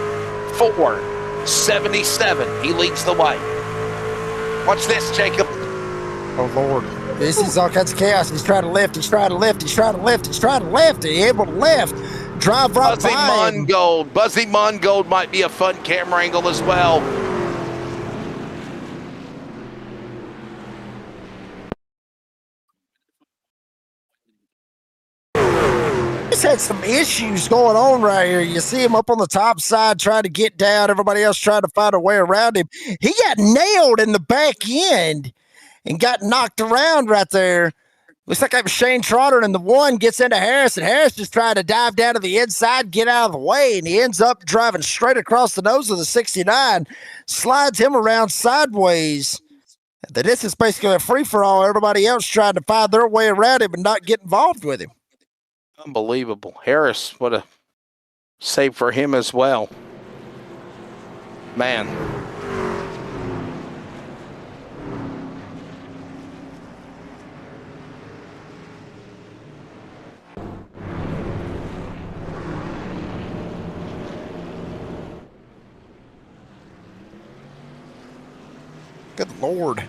4:77. He leads the way. Watch this, Jacob. Oh, Lord. This is all kinds of chaos. He's trying to lift. He's able to lift. He's Drive right Buzzy by him. Mongold. Buzzy Mongold might be a fun camera angle as well. He's had some issues going on right here. You see him up on the top side trying to get down. Everybody else trying to find a way around him. He got nailed in the back end and got knocked around right there. Looks like I'm Shane Trotter, and the one gets into Harris, and Harris just tried to dive down to the inside, get out of the way, and he ends up driving straight across the nose of the 69, slides him around sideways. This is basically a free-for-all. Everybody else trying to find their way around him and not get involved with him. Unbelievable. Harris, what a save for him as well. Man. Good Lord.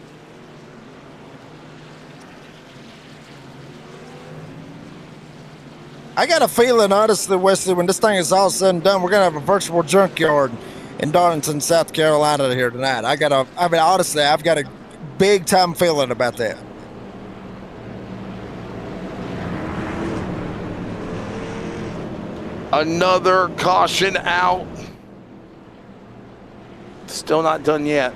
I got a feeling, honestly, Wesley, when this thing is all said and done, we're going to have a virtual junkyard in Darlington, South Carolina here tonight. Honestly, I've got a big time feeling about that. Another caution out. Still not done yet.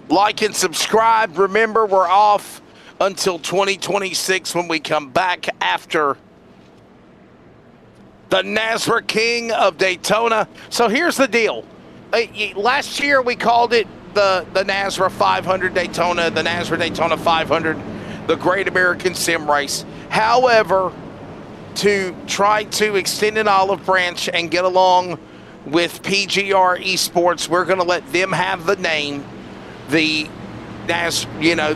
Like and subscribe. Remember, we're off until 2026 when we come back after the NASRA King of Daytona. So here's the deal. Last year we called it the NASRA 500 Daytona, the NASRA Daytona 500, the Great American Sim Race. However, to try to extend an olive branch and get along with PGR Esports, we're going to let them have the name. The Daytona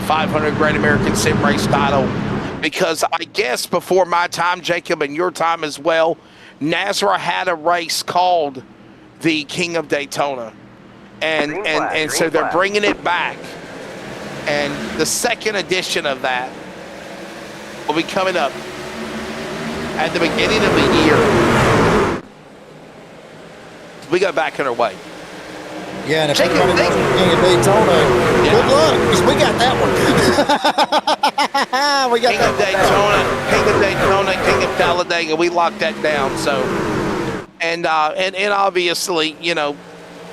500 Great American Sim Race title, because I guess before my time, Jacob, and your time as well, NASRA had a race called the King of Daytona, and so they're bringing it back, and the second edition of that will be coming up at the beginning of the year. We got back underway. Yeah, and if everybody knows the King of Daytona, good luck, because we got that one. We got King of Daytona, King of Talladega. We locked that down. So, and obviously,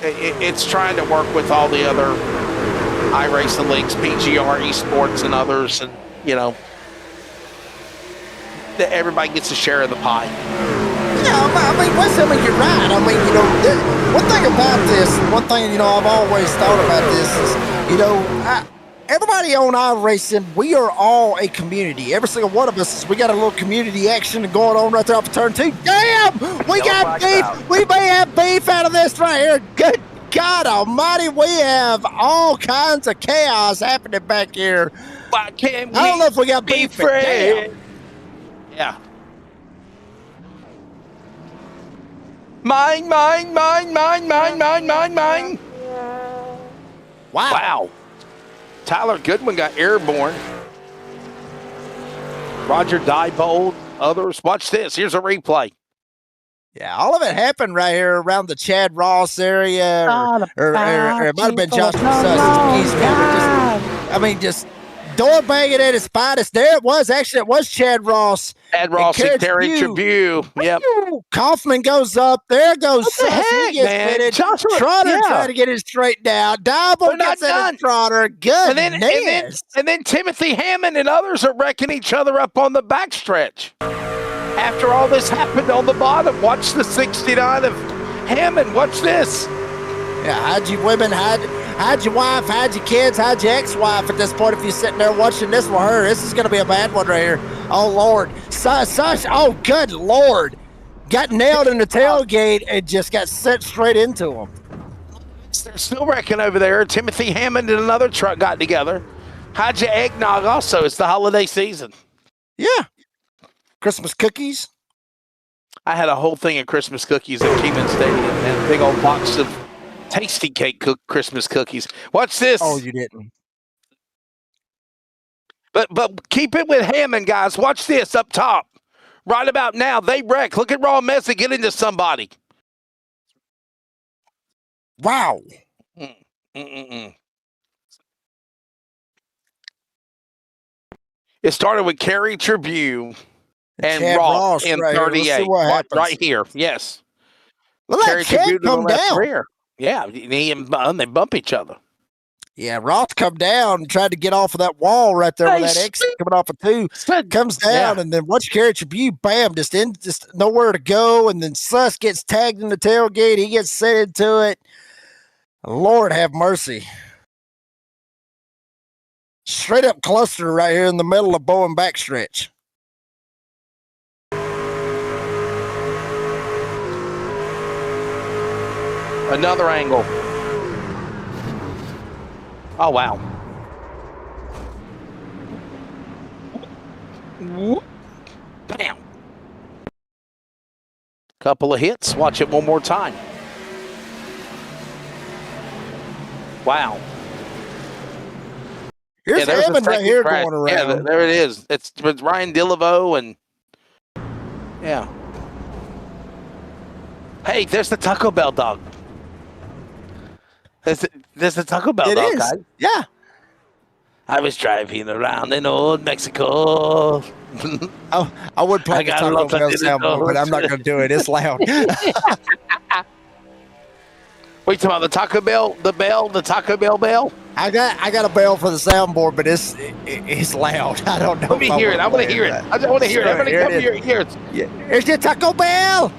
it's trying to work with all the other iRacing leagues, PGR, Esports, and others, and that everybody gets a share of the pie. Wesley, you're right. One thing about this, one thing, I've always thought about this is, everybody on iRacing, we are all a community. Every single one of us, we got a little community action going on right there off of turn 2. Damn! We got beef! We may have beef out of this right here. Good God almighty, we have all kinds of chaos happening back here. Why can't we I don't know if we got beef. Yeah. Mine. Wow. Tyler Goodwin got airborne. Roger Diebold, others. Watch this. Here's a replay. Yeah, all of it happened right here around the Chad Ross area, or it might have been Joshua Suss's. Just door banging at his finest. There it was. Actually, it was Chad Ross. Chad Ross and Terry Tribune. Yep. Kaufman goes up. There goes Suss. He gets fitted. Trotter trying to get it straightened out. Diebold gets in Trotter. Good. And then Timothy Hammond and others are wrecking each other up on the backstretch. After all this happened on the bottom, watch the 69 of Hammond. Watch this. Yeah, hide your women, hide your wife, hide your kids, hide your ex-wife at this point if you're sitting there watching this with her. This is going to be a bad one right here. Oh, Lord. Oh, good Lord. Got nailed in the tailgate and just got sent straight into him. They're still wrecking over there. Timothy Hammond and another truck got together. Hide your eggnog also. It's the holiday season. Yeah. Christmas cookies. I had a whole thing of Christmas cookies at Keenan Stadium and a big old box of Tasty Cake Christmas cookies. Watch this. Oh, you didn't. But keep it with Hammond, guys. Watch this up top. Right about now, they wreck. Look at Raw Messi get into somebody. Wow. It started with Kerry Tribune and Chad Ross in right 38. Right here. Yes. Well, let Chad come down. Yeah, he and Bun, they bump each other. Yeah, Roth come down and tried to get off of that wall right there with that exit coming off of 2. Comes down, and then once you carry it, you bam, just nowhere to go. And then Suss gets tagged in the tailgate. He gets set into it. Lord have mercy. Straight up cluster right here in the middle of Bowen backstretch. Another angle. Oh, wow. Bam. Couple of hits. Watch it one more time. Wow. Here's Hammond right here going around. Yeah, there it is. It's with Ryan Dillevo and yeah. Hey, there's the Taco Bell dog. There's the Taco Bell dog, is. Guys. Yeah. I was driving around in old Mexico. I would play the Taco Bell soundboard, but I'm not going to do it. It's loud. Wait, talking about the Taco Bell, the Taco Bell bell? I got a bell for the soundboard, but it's loud. I don't know. Let me hear it. I want to hear it. I just want to hear it. Everybody come here. Hear it. Yeah. Here's your Taco Bell.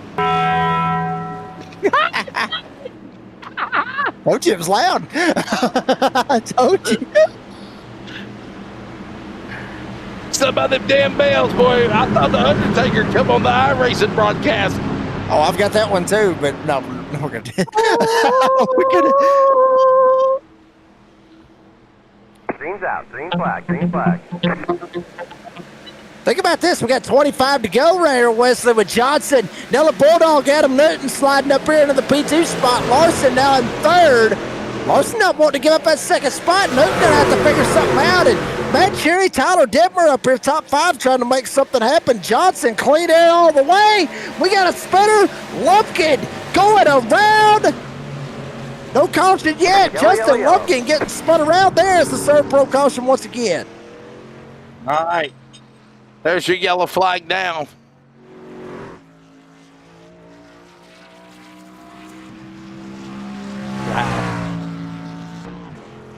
Told you it was loud. I told you. Something about them damn bells, boy. I thought the Undertaker come on the iRacing broadcast. Oh, I've got that one too, but no, we're gonna. Green's out. Green flag. Green flag. Think about this. We got 25 to go right here, Wesley, with Johnson. Now the Bulldog, Adam Newton sliding up here into the P2 spot. Larson now in third. Larson not wanting to give up that second spot. Newton gonna have to figure something out. And Matt Cherry, Tyler Detmer up here, top 5, trying to make something happen. Johnson clean air all the way. We got a spinner. Lumpkin going around. No caution yet. Justin Lumpkin getting spun around there as the third pro caution once again. All right. There's your yellow flag down. Wow.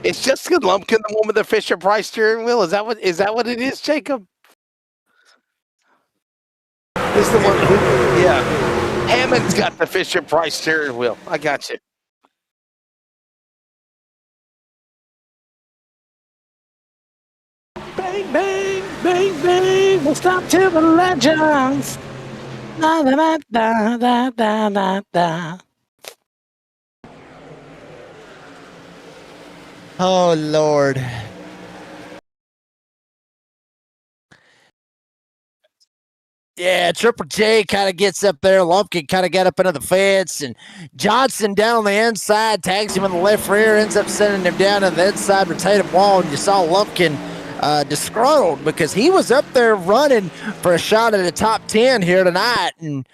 It's just good Lumpkin, the one with the Fisher Price steering wheel. Is that what it is, Jacob? This is the one. Yeah. Hammond's got the Fisher Price steering wheel. I got you. Bang, bang, bang, bang. We'll stop to the legends. Da, da, da, da, da, da, da. Oh, Lord. Yeah, Triple J kind of gets up there. Lumpkin kind of got up into the fence, and Johnson down on the inside tags him in the left rear, ends up sending him down to the inside rotative wall, and you saw Lumpkin disgruntled because he was up there running for a shot at the top 10 here tonight, and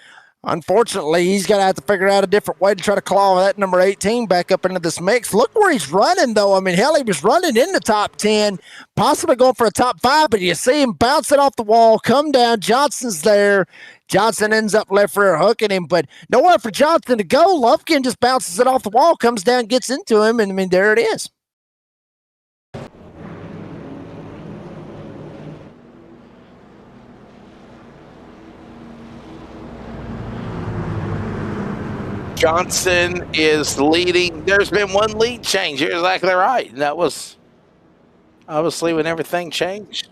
unfortunately, he's going to have to figure out a different way to try to claw that number 18 back up into this mix. Look where he's running, though. I mean, hell, he was running in the top 10, possibly going for a top 5, but you see him bouncing off the wall, come down. Johnson's there. Johnson ends up left rear hooking him, but nowhere for Johnson to go. Lumpkin just bounces it off the wall, comes down, gets into him, and I mean, there it is. Johnson is leading. There's been one lead change. You're exactly right. And that was obviously when everything changed.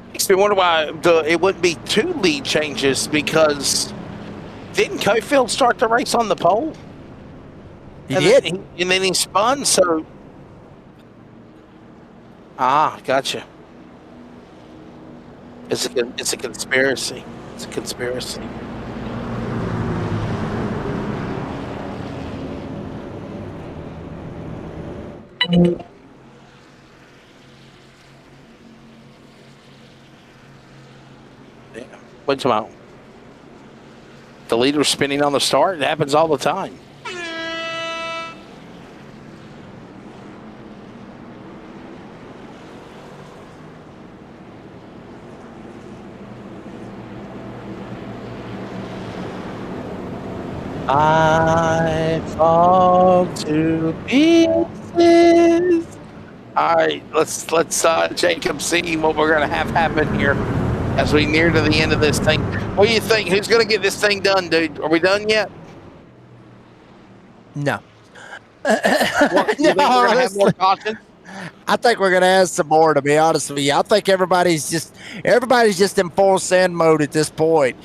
Makes me wonder why it wouldn't be 2 lead changes, because didn't Cofield start the race on the pole? He did. And then he spun, so... Ah, gotcha. It's a conspiracy. It's a conspiracy. Yeah. What's about? The leader spinning on the start. It happens all the time. I fall to pieces. All right, let's Jacob, see what we're gonna have happen here as we near to the end of this thing. What do you think? Who's gonna get this thing done, dude? Are we done yet? No. You think we're gonna have more caution? I think we're gonna have some more, to be honest with you. I think everybody's just in full send mode at this point,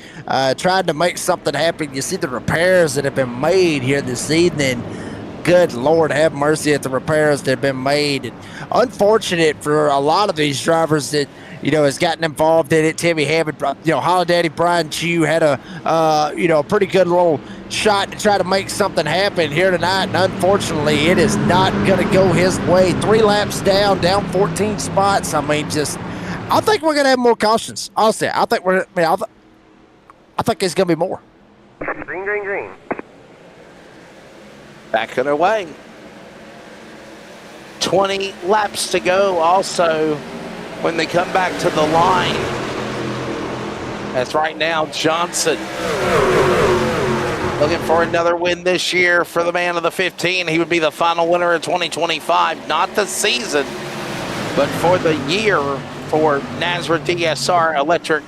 trying to make something happen. You see the repairs that have been made here this evening. Good Lord, have mercy at the repairs that have been made. And unfortunate for a lot of these drivers that has gotten involved in it. Timmy Hammond, Holiday Brian Chew had a pretty good little shot to try to make something happen here tonight, and unfortunately, it is not going to go his way. 3 laps down 14 spots. I mean, I think we're going to have more cautions. Honestly, I think I think there's going to be more. Green, green, green. Back on our way. 20 laps to go. Also, when they come back to the line, that's right now Johnson looking for another win this year for the man of the 15. He would be the final winner of 2025, not the season, but for the year for NASRA DSR Electric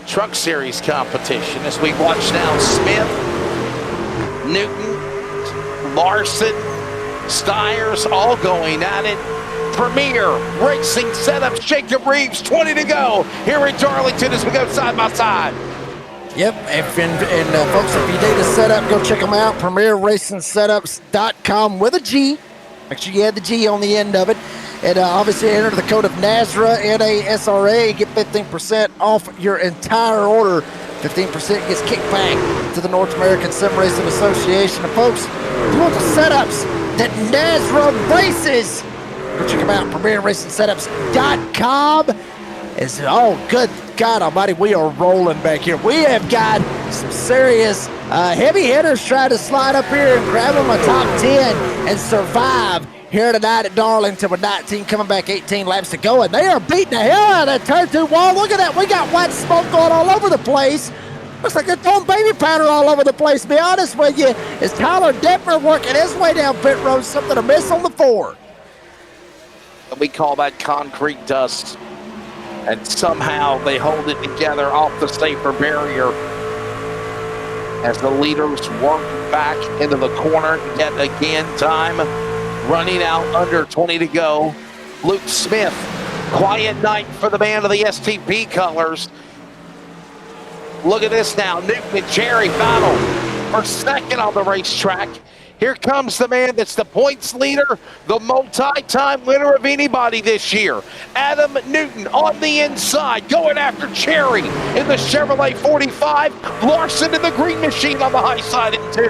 Truck Series competition. As we watch now, Smith, Newton, Larson, Stiers all going at it. Premier Racing Setups, Jacob Reeves, 20 to go here in Darlington as we go side by side. Yep, and folks, if you need a setup, go check them out. PremierRacingSetups.com with a G. Make sure you add the G on the end of it. And obviously enter the code of NASRA, NASRA, get 15% off your entire order. 15% gets kicked back to the North American Sim Racing Association. And folks, if you want the setups that NASRA races, go check them out, PremierRacingSetups.com. Oh, good God almighty, we are rolling back here. We have got some serious heavy hitters trying to slide up here and grab them a top 10 and survive here tonight at Darlington with 19 coming back, 18 laps to go, and they are beating the hell out of that turn 2 wall. Look at that. We got white smoke going all over the place. Looks like they're throwing baby powder all over the place, to be honest with you. Is Tyler Detmer working his way down pit road, something to miss on the 4. We call that concrete dust. And somehow they hold it together off the safer barrier as the leaders work back into the corner yet again. Time running out, under 20 to go. Luke Smith, quiet night for the man of the STP colors. Look at this now. Newton and Jerry battle for second on the racetrack. Here comes the man that's the points leader, the multi-time winner of anybody this year. Adam Newton on the inside, going after Cherry in the Chevrolet 45. Larson in the green machine on the high side in 2.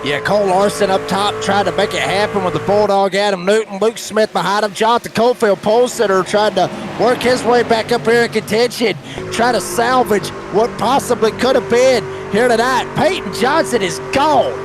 Yeah, Cole Larson up top trying to make it happen with the Bulldog Adam Newton. Luke Smith behind him. Jonathan Cofield, pole sitter, trying to work his way back up here in contention, trying to salvage what possibly could have been here tonight. Peyton Johnson is gone.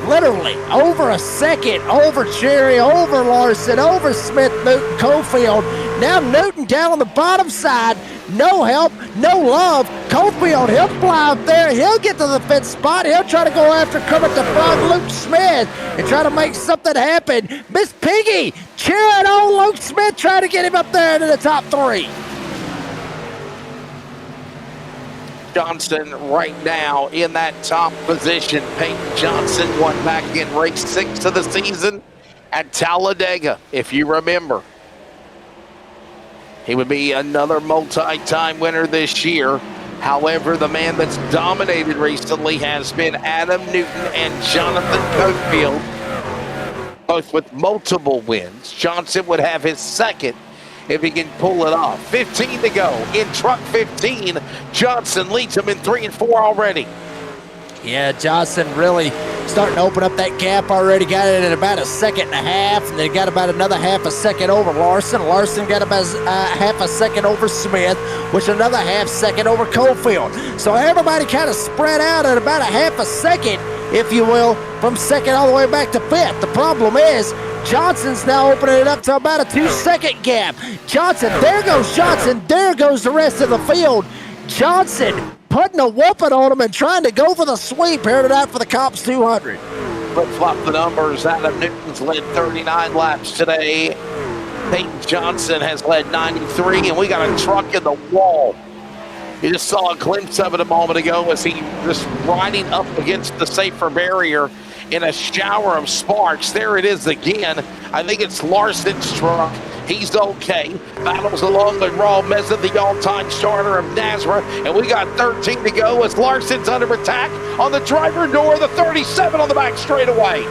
Literally over a second over Cherry, over Larson, over Smith, Newton, Cofield. Now Newton down on the bottom side. No help, no love. Cofield, he'll fly up there. He'll get to the 5th spot. He'll try to go after Kermit the Frog, Luke Smith, and try to make something happen. Miss Piggy cheering on Luke Smith, trying to get him up there into the top 3. Johnson right now in that top position. Peyton Johnson won back in race 6 of the season at Talladega, if you remember. He would be another multi-time winner this year. However, the man that's dominated recently has been Adam Newton and Jonathan Cofield, both with multiple wins. Johnson would have his second if he can pull it off. 15 to go in truck 15. Johnson leads him in 3 and 4 already. Yeah, Johnson really starting to open up that gap already. Got it at about a 1.5 seconds, and then got about another 0.5 second over Larson. Larson got about 0.5 second over Smith, which another 0.5 second over Cofield. So everybody kind of spread out at about 0.5 second, if you will, from second all the way back to 5th. The problem is Johnson's now opening it up to about a 2-second gap. Johnson, there goes Johnson. There goes the rest of the field. Johnson putting a whooping on them and trying to go for the sweep here tonight for the Cops 200. Flip-flop the numbers. Adam Newton's led 39 laps today. Peyton Johnson has led 93, and we got a truck in the wall. You just saw a glimpse of it a moment ago as he just riding up against the safer barrier in a shower of sparks. There it is again. I think it's Larson's truck. He's okay. Battles along with Raw Meza, the all-time starter of NASRA. And we got 13 to go as Larson's under attack on the driver door, the 37 on the back straightaway.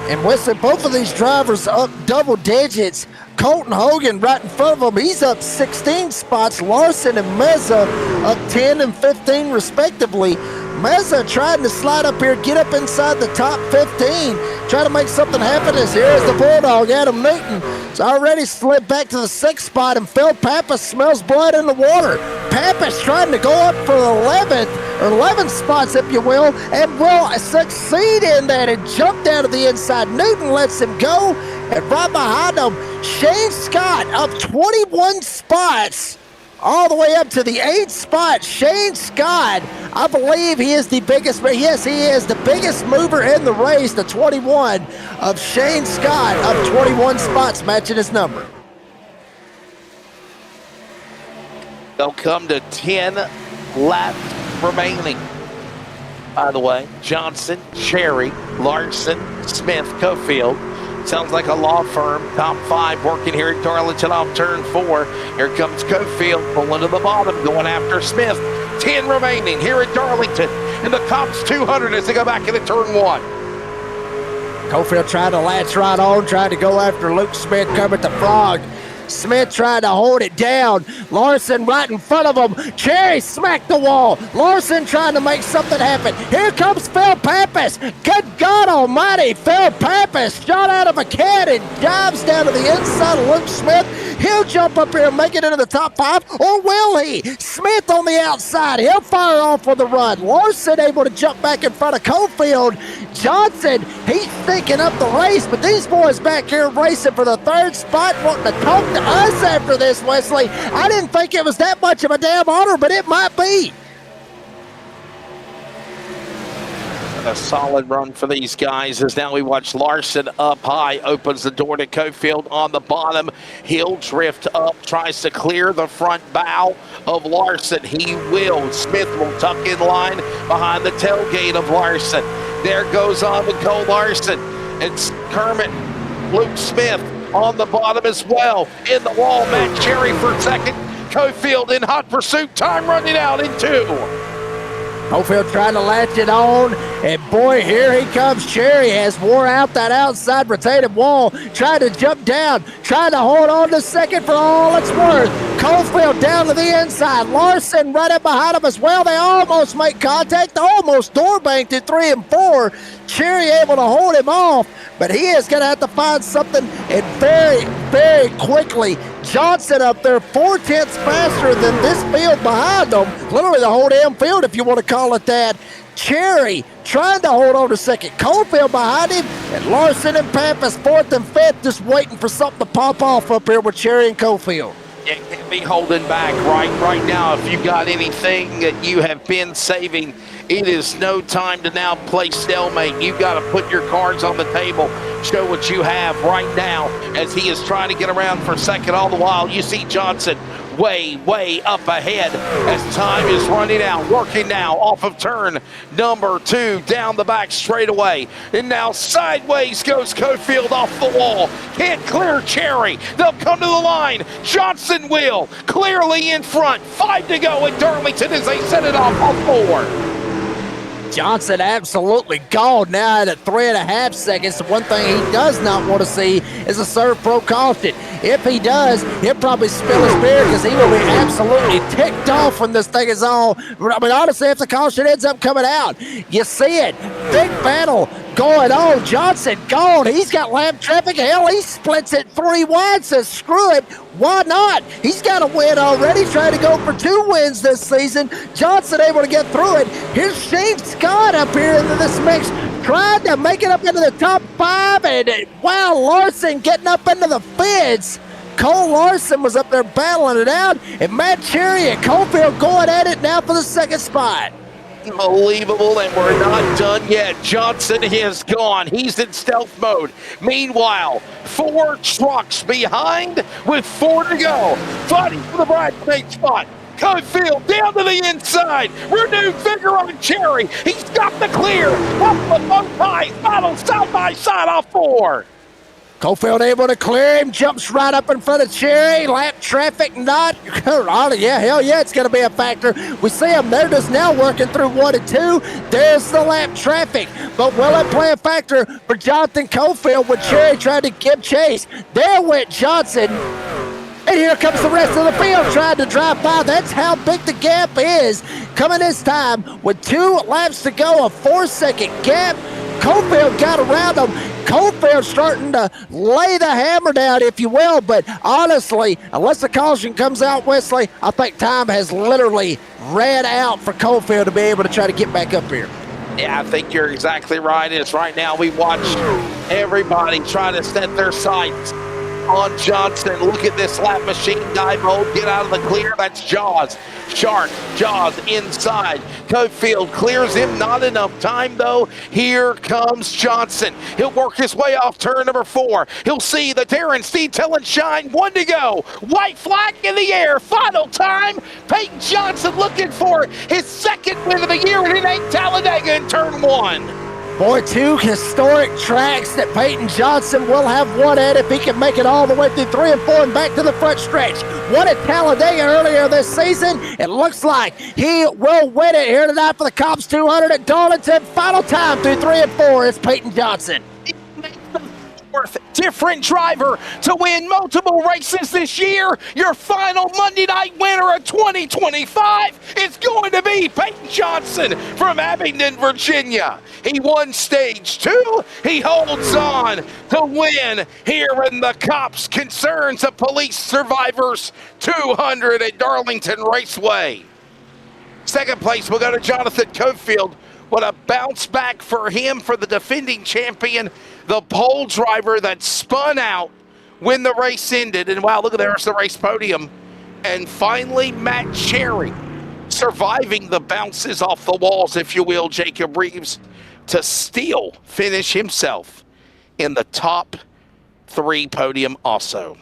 And Wesley, both of these drivers up double digits. Colton Hogan right in front of him. He's up 16 spots. Larson and Meza up 10 and 15 respectively. Meza trying to slide up here, get up inside the top 15, try to make something happen as here is the Bulldog, Adam Newton. It's already slid back to the 6th spot, and Phil Pappas smells blood in the water. Pappas trying to go up for the 11 spots, if you will, and will succeed in that and jump down to the inside. Newton lets him go, and right behind him, Shane Scott up 21 spots. All the way up to the 8th spot, Shane Scott. I believe he is the biggest, yes, he is the biggest mover in the race, the 21 of Shane Scott, up 21 spots, matching his number. They'll come to 10 laps remaining. By the way, Johnson, Cherry, Larson, Smith, Cofield. Sounds like a law firm. Top 5 working here at Darlington off turn 4. Here comes Cofield pulling to the bottom, going after Smith. 10 remaining here at Darlington in the Cops 200 as they go back into turn 1. Cofield trying to latch right on, trying to go after Luke Smith coming to Frog. Smith trying to hold it down. Larson right in front of him. Cherry smacked the wall. Larson trying to make something happen. Here comes Phil Pappas. Good God almighty. Phil Pappas shot out of a cannon, dives down to the inside of Luke Smith. He'll jump up here and make it into the top 5, or will he? Smith on the outside. He'll fire off with the run. Larson able to jump back in front of Cofield. Johnson, he's thinking up the race, but these boys back here racing for the 3rd spot, wanting to talk to us after this, Wesley. I didn't think it was that much of a damn honor, but it might be. A solid run for these guys as now we watch Larson up high, opens the door to Cofield on the bottom. He'll drift up, tries to clear the front bow of Larson. He will. Smith will tuck in line behind the tailgate of Larson. There goes on with Cole Larson. It's Kermit, Luke Smith on the bottom as well. In the wall, Matt Cherry for 2nd. Cofield in hot pursuit. Time running out in 2. Cofield trying to latch it on, and boy, here he comes. Cherry has wore out that outside retaining wall, trying to jump down, trying to hold on to 2nd for all it's worth. Cofield down to the inside. Larson right up behind him as well. They almost make contact, almost door banked at 3 and 4. Cherry able to hold him off, but he is going to have to find something, and very, very quickly. Johnson up there 4/10 faster than this field behind them. Literally the whole damn field, if you want to call it that. Cherry trying to hold on to 2nd. Cofield behind him, and Larson and Pappas 4th and 5th, just waiting for something to pop off up here with Cherry and Cofield. You can't be holding back right now. If you got anything that you have been saving, it is no time to now play stalemate. You've got to put your cards on the table, show what you have right now as he is trying to get around for 2nd. All the while, you see Johnson way up ahead as time is running out. Working now off of turn number 2 down the back straightaway. And now sideways goes Cofield off the wall. Can't clear Cherry. They'll come to the line. Johnson will. Clearly in front. 5 to go at Darlington as they set it off 4. Johnson absolutely gone now at 3.5 seconds. The one thing he does not want to see is a serve pro caution. If he does, he'll probably spill his beer because he will be absolutely ticked off when this thing is all. I mean, honestly, if the caution ends up coming out, you see it. Big battle going on. Johnson gone. He's got lap traffic. Hell, he splits it 3 wide, says screw it. Why not? He's got a win already, trying to go for 2 wins this season. Johnson able to get through it. Here's Shane Scott up here into this mix, trying to make it up into the top 5, and wow, Larson getting up into the fence. Cole Larson was up there battling it out, and Matt Cherry and Cofield going at it now for the second spot. Unbelievable, and we're not done yet. Johnson is gone. He's in stealth mode. Meanwhile, 4 trucks behind with 4 to go. Fighting for the bridesmaid spot. Cofield down to the inside. Renewed vigor on Cherry. He's got the clear. Up the both ties. Battle side by side off 4. Cofield able to clear him, jumps right up in front of Cherry. Lap traffic not. Yeah, hell yeah, it's going to be a factor. We see him there just now working through 1 and 2. There's the lap traffic. But will it play a factor for Jonathan Cofield when Cherry tried to give chase? There went Johnson. And here comes the rest of the field trying to drive by. That's how big the gap is. Coming this time with 2 laps to go, a 4-second gap. Cofield got around him. Cofield starting to lay the hammer down, if you will. But honestly, unless the caution comes out, Wesley, I think time has literally ran out for Cofield to be able to try to get back up here. Yeah, I think you're exactly right. It's right now we watch everybody try to set their sights on Johnson. Look at this lap machine dive mode. Get out of the clear. That's Jaws. Shark. Jaws inside. Cofield clears him. Not enough time, though. Here comes Johnson. He'll work his way off turn number 4. He'll see the Terrence detail and shine. 1 to go. White flag in the air. Final time. Peyton Johnson looking for his 2nd win of the year, and it ain't Talladega in turn 1. Boy, 2 historic tracks that Peyton Johnson will have won at if he can make it all the way through 3 and 4 and back to the front stretch. Won at Talladega earlier this season. It looks like he will win it here tonight for the Cops 200 at Darlington. Final time through 3 and 4 is Peyton Johnson. Different driver to win multiple races this year. Your final Monday night winner of 2025 is going to be Peyton Johnson from Abingdon, Virginia. He won stage 2. He holds on to win here in the Cops Concerns of Police Survivors 200 at Darlington Raceway. Second place will go to Jonathan Cofield. What a bounce back for him, for the defending champion, the pole driver that spun out when the race ended. And wow, look at there's the race podium. And finally, Matt Cherry surviving the bounces off the walls, if you will, Jacob Reeves, to still finish himself in the top 3 podium also.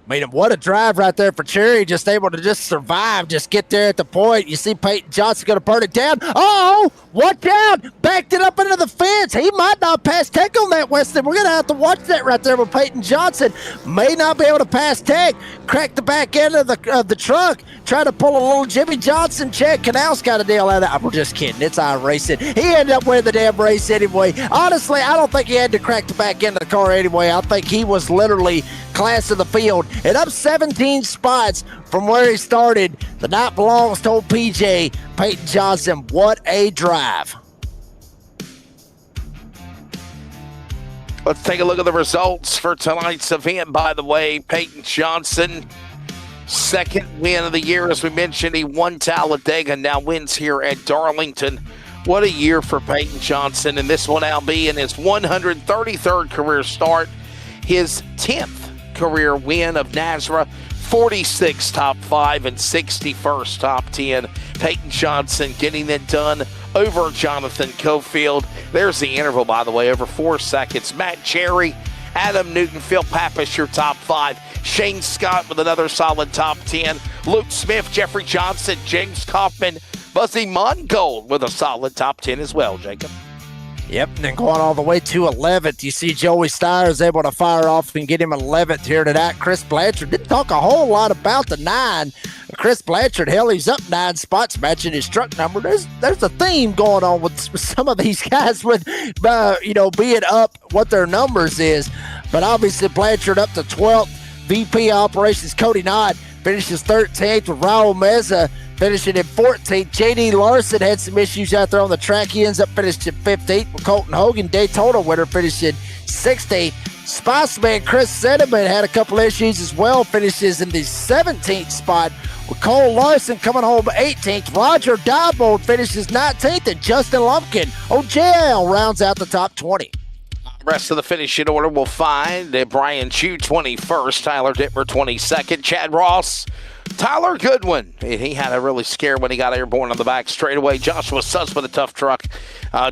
I mean, what a drive right there for Cherry, just able to just survive, just get there at the point. You see Peyton Johnson going to burn it down. Oh, watch out. Backed it up into the fence. He might not pass tech on that, Weston. We're going to have to watch that right there with Peyton Johnson. May not be able to pass tech. Crack the back end of the truck. Try to pull a little Jimmy Johnson, Chad Canals kind of deal out of that. We're just kidding. It's iRacing. He ended up winning the damn race anyway. Honestly, I don't think he had to crack the back end of the car anyway. I think he was literally class of the field. And up 17 spots from where he started. The night belongs to old PJ Peyton Johnson. What a drive. Let's take a look at the results for tonight's event. By the way, Peyton Johnson, 2nd win of the year. As we mentioned, he won Talladega, now wins here at Darlington. What a year for Peyton Johnson, and this will now be in his 133rd career start, his 10th career win of NASRA, 46 top 5 and 61st top 10. Peyton Johnson getting it done over Jonathan Cofield. There's the interval, by the way, over 4 seconds. Matt Cherry, Adam Newton, Phil Pappas, your top 5. Shane Scott with another solid top 10. Luke Smith, Jeffrey Johnson, James Kaufman, Buzzy Mongold with a solid top 10 as well, Jacob. Yep, and then going all the way to 11th, you see Joey Steyer's able to fire off and get him 11th here tonight. Chris Blanchard didn't talk a whole lot about the 9. Chris Blanchard, hell, he's up 9 spots, matching his truck number. There's a theme going on with some of these guys with, being up what their numbers is. But obviously Blanchard up to 12th. VP Operations Cody Knott finishes 13th with Raul Meza finishing in 14th. J.D. Larson had some issues out there on the track. He ends up finishing 15th with Colton Hogan. Daytona winner finishing 16th. Spiceman Chris Sediman had a couple issues as well. Finishes in the 17th spot with Cole Larson coming home 18th. Roger Diebold finishes 19th. And Justin Lumpkin, OJL, rounds out the top 20. Rest of the finishing order will find Brian Chu 21st, Tyler Dittmer 22nd, Chad Ross, Tyler Goodwin. He had a really scare when he got airborne on the back straightaway. Joshua Suss with a tough truck.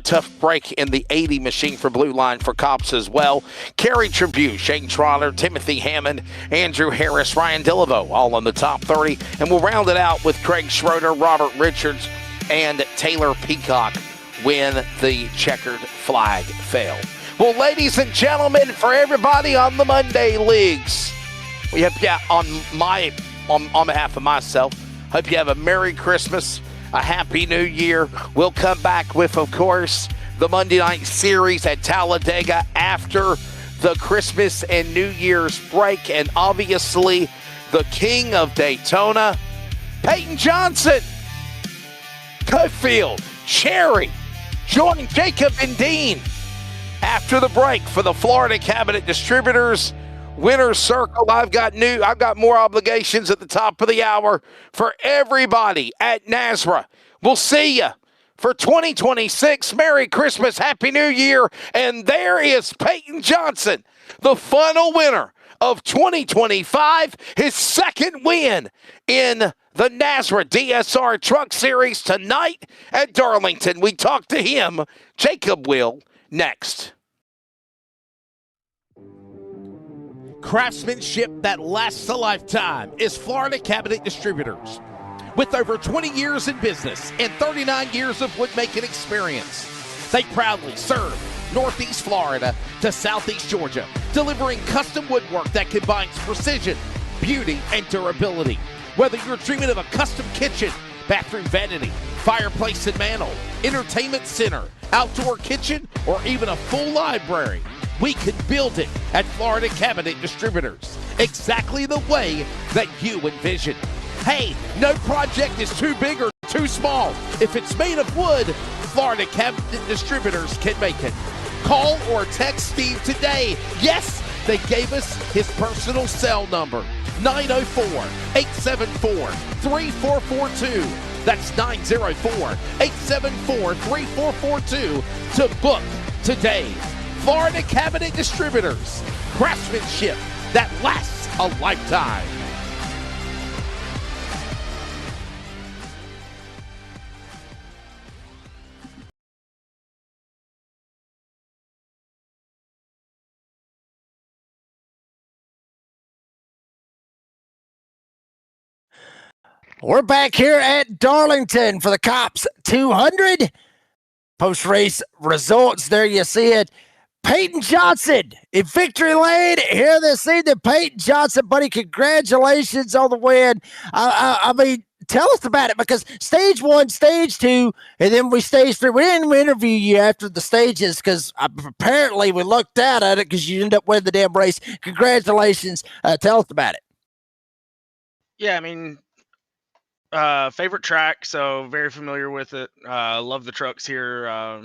Tough break in the 80 machine for Blue Line for Cops as well. Kerry Tribute, Shane Trotter, Timothy Hammond, Andrew Harris, Ryan Dillevo, all on the top 30. And we'll round it out with Craig Schroeder, Robert Richards, and Taylor Peacock when the checkered flag failed. Well, ladies and gentlemen, for everybody on the Monday Leagues, we have, on behalf of myself, hope you have a Merry Christmas, a Happy New Year. We'll come back with, of course, the Monday Night Series at Talladega after the Christmas and New Year's break. And obviously, the King of Daytona, Peyton Johnson, Cofield, Cherry, join Jacob and Dean after the break for the Florida Cabinet Distributors Winner's Circle. I've got more obligations at the top of the hour for everybody at NASRA. We'll see you for 2026. Merry Christmas, Happy New Year. And there is Peyton Johnson, the final winner of 2025, his second win in the NASRA DSR Truck Series tonight at Darlington. We talk to him, Jacob will, next. Craftsmanship that lasts a lifetime is Florida Cabinet Distributors. With over 20 years in business and 39 years of woodmaking experience, they proudly serve Northeast Florida to Southeast Georgia, delivering custom woodwork that combines precision, beauty, and durability. Whether you're dreaming of a custom kitchen, bathroom vanity, fireplace and mantle, entertainment center, outdoor kitchen, or even a full library, we can build it at Florida Cabinet Distributors, exactly the way that you envision. Hey, no project is too big or too small. If it's made of wood, Florida Cabinet Distributors can make it. Call or text Steve today. Yes, they gave us his personal cell number, 904-874-3442. That's 904-874-3442 to book today. Florida Cabinet Distributors, craftsmanship that lasts a lifetime. We're back here at Darlington for the Cops 200. Post-race results, there you see it. Peyton Johnson in victory lane here this evening. Peyton Johnson, buddy, congratulations on the win. I mean, tell us about it, because stage one, stage two, and then stage three. We didn't interview you after the stages because apparently we looked out at it because you ended up winning the damn race. Congratulations. Tell us about it. Yeah, I mean, favorite track, so very familiar with it. Love the trucks here.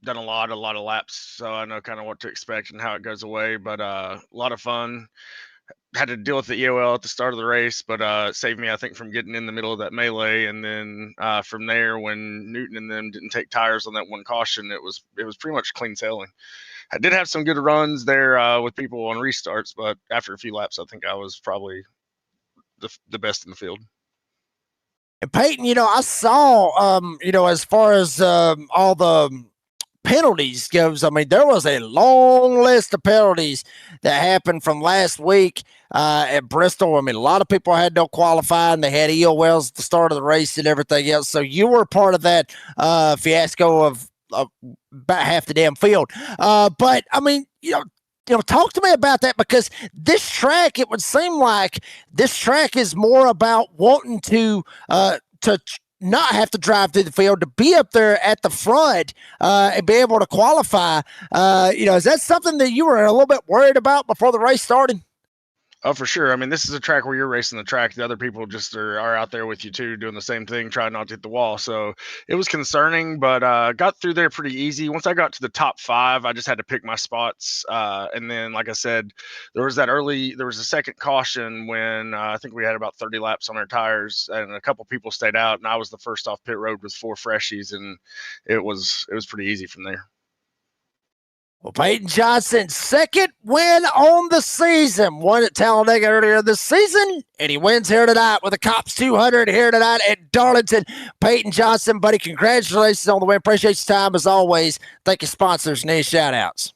Done a lot of laps, so I know kind of what to expect and how it goes away. But a lot of fun. Had to deal with the EOL at the start of the race, but it saved me, I think, from getting in the middle of that melee. And then from there, when Newton and them didn't take tires on that one caution, it was pretty much clean sailing. I did have some good runs there with people on restarts, but after a few laps, I think I was probably the best in the field. And Peyton, I saw, as far as all the penalties goes, I mean, there was a long list of penalties that happened from last week at Bristol. I mean, a lot of people had no qualifying. They had EOLs at the start of the race and everything else. So you were part of that fiasco of about half the damn field. But I mean, talk to me about that, because this track, it would seem like this track is more about wanting to not have to drive through the field, to be up there at the front and be able to qualify. Is that something that you were a little bit worried about before the race started? Oh, for sure. I mean, this is a track where you're racing the track. The other people just are out there with you too, doing the same thing, trying not to hit the wall. So it was concerning, but got through there pretty easy. Once I got to the top 5, I just had to pick my spots. And then, like I said, there was a second caution when I think we had about 30 laps on our tires, and a couple people stayed out, and I was the first off pit road with 4 freshies, and it was pretty easy from there. Well, Peyton Johnson's second win on the season. Won at Talladega earlier this season, and he wins here tonight with the Cops 200 here tonight at Darlington. Peyton Johnson, buddy, congratulations on the win. Appreciate your time as always. Thank you, sponsors, and any shout-outs.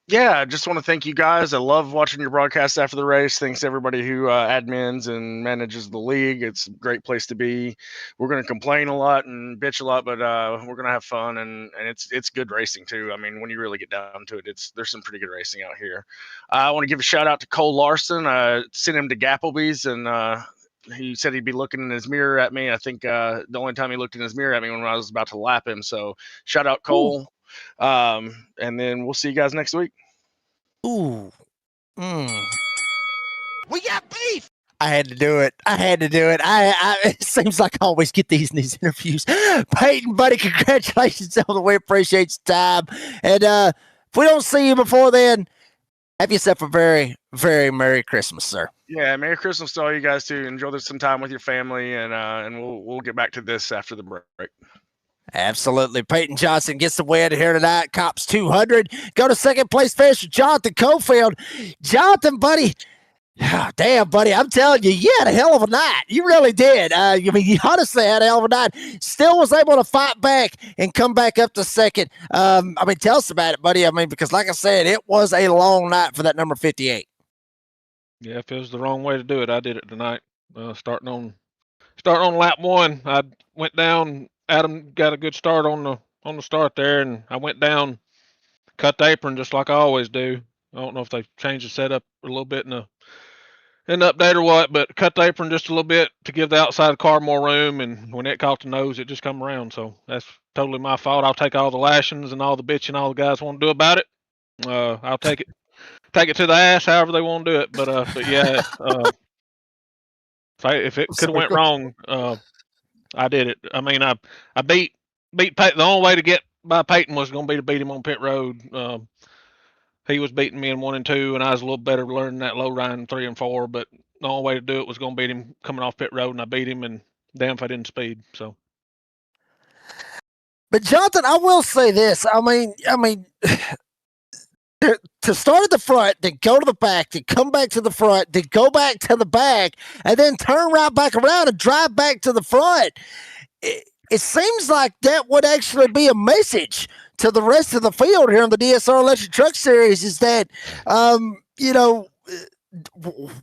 Yeah, I just want to thank you guys. I love watching your broadcasts after the race. Thanks to everybody who admins and manages the league. It's a great place to be. We're going to complain a lot and bitch a lot, but we're going to have fun, and it's good racing too. I mean, when you really get down to it, there's some pretty good racing out here. I want to give a shout out to Cole Larson. I sent him to Gappleby's, and he said he'd be looking in his mirror at me. I think the only time he looked in his mirror at me when I was about to lap him. So shout out Cole. Ooh. And then we'll see you guys next week. Ooh. We got beef. I had to do it. It seems like I always get these in these interviews. Peyton, buddy, congratulations on the win. Appreciate your time. And if we don't see you before then, have yourself a very, very Merry Christmas, sir. Yeah, Merry Christmas to all you guys too. Enjoy some time with your family, and we'll get back to this after the break. Absolutely. Peyton Johnson gets the win here tonight. Cops 200. Go to second place finisher, Jonathan Cofield. Jonathan, buddy. Oh, damn, buddy. I'm telling you, you had a hell of a night. You really did. You honestly had a hell of a night. Still was able to fight back and come back up to second. Tell us about it, buddy. Because like I said, it was a long night for that number 58. Yeah, if it was the wrong way to do it, I did it tonight. Starting on lap one, I went down. Adam got a good start on the start there, and I went down, cut the apron just like I always do. I don't know if they've changed the setup a little bit in the update or what, but cut the apron just a little bit to give the outside car more room, and when it caught the nose, it just come around. So that's totally my fault. I'll take all the lashings and all the bitching all the guys want to do about it. I'll take it to the ass, however they want to do it. But yeah, if it could have went wrong, I did it. I mean, I beat Peyton. The only way to get by Peyton was going to be to beat him on pit road. He was beating me in 1 and 2, and I was a little better learning that low ride in 3 and 4. But the only way to do it was going to beat him coming off pit road, and I beat him. And damn if I didn't speed. So. But Jonathan, I will say this. To start at the front, then go to the back, then come back to the front, then go back to the back, and then turn right back around and drive back to the front. It seems like that would actually be a message to the rest of the field here in the DSR Electric Truck Series is that,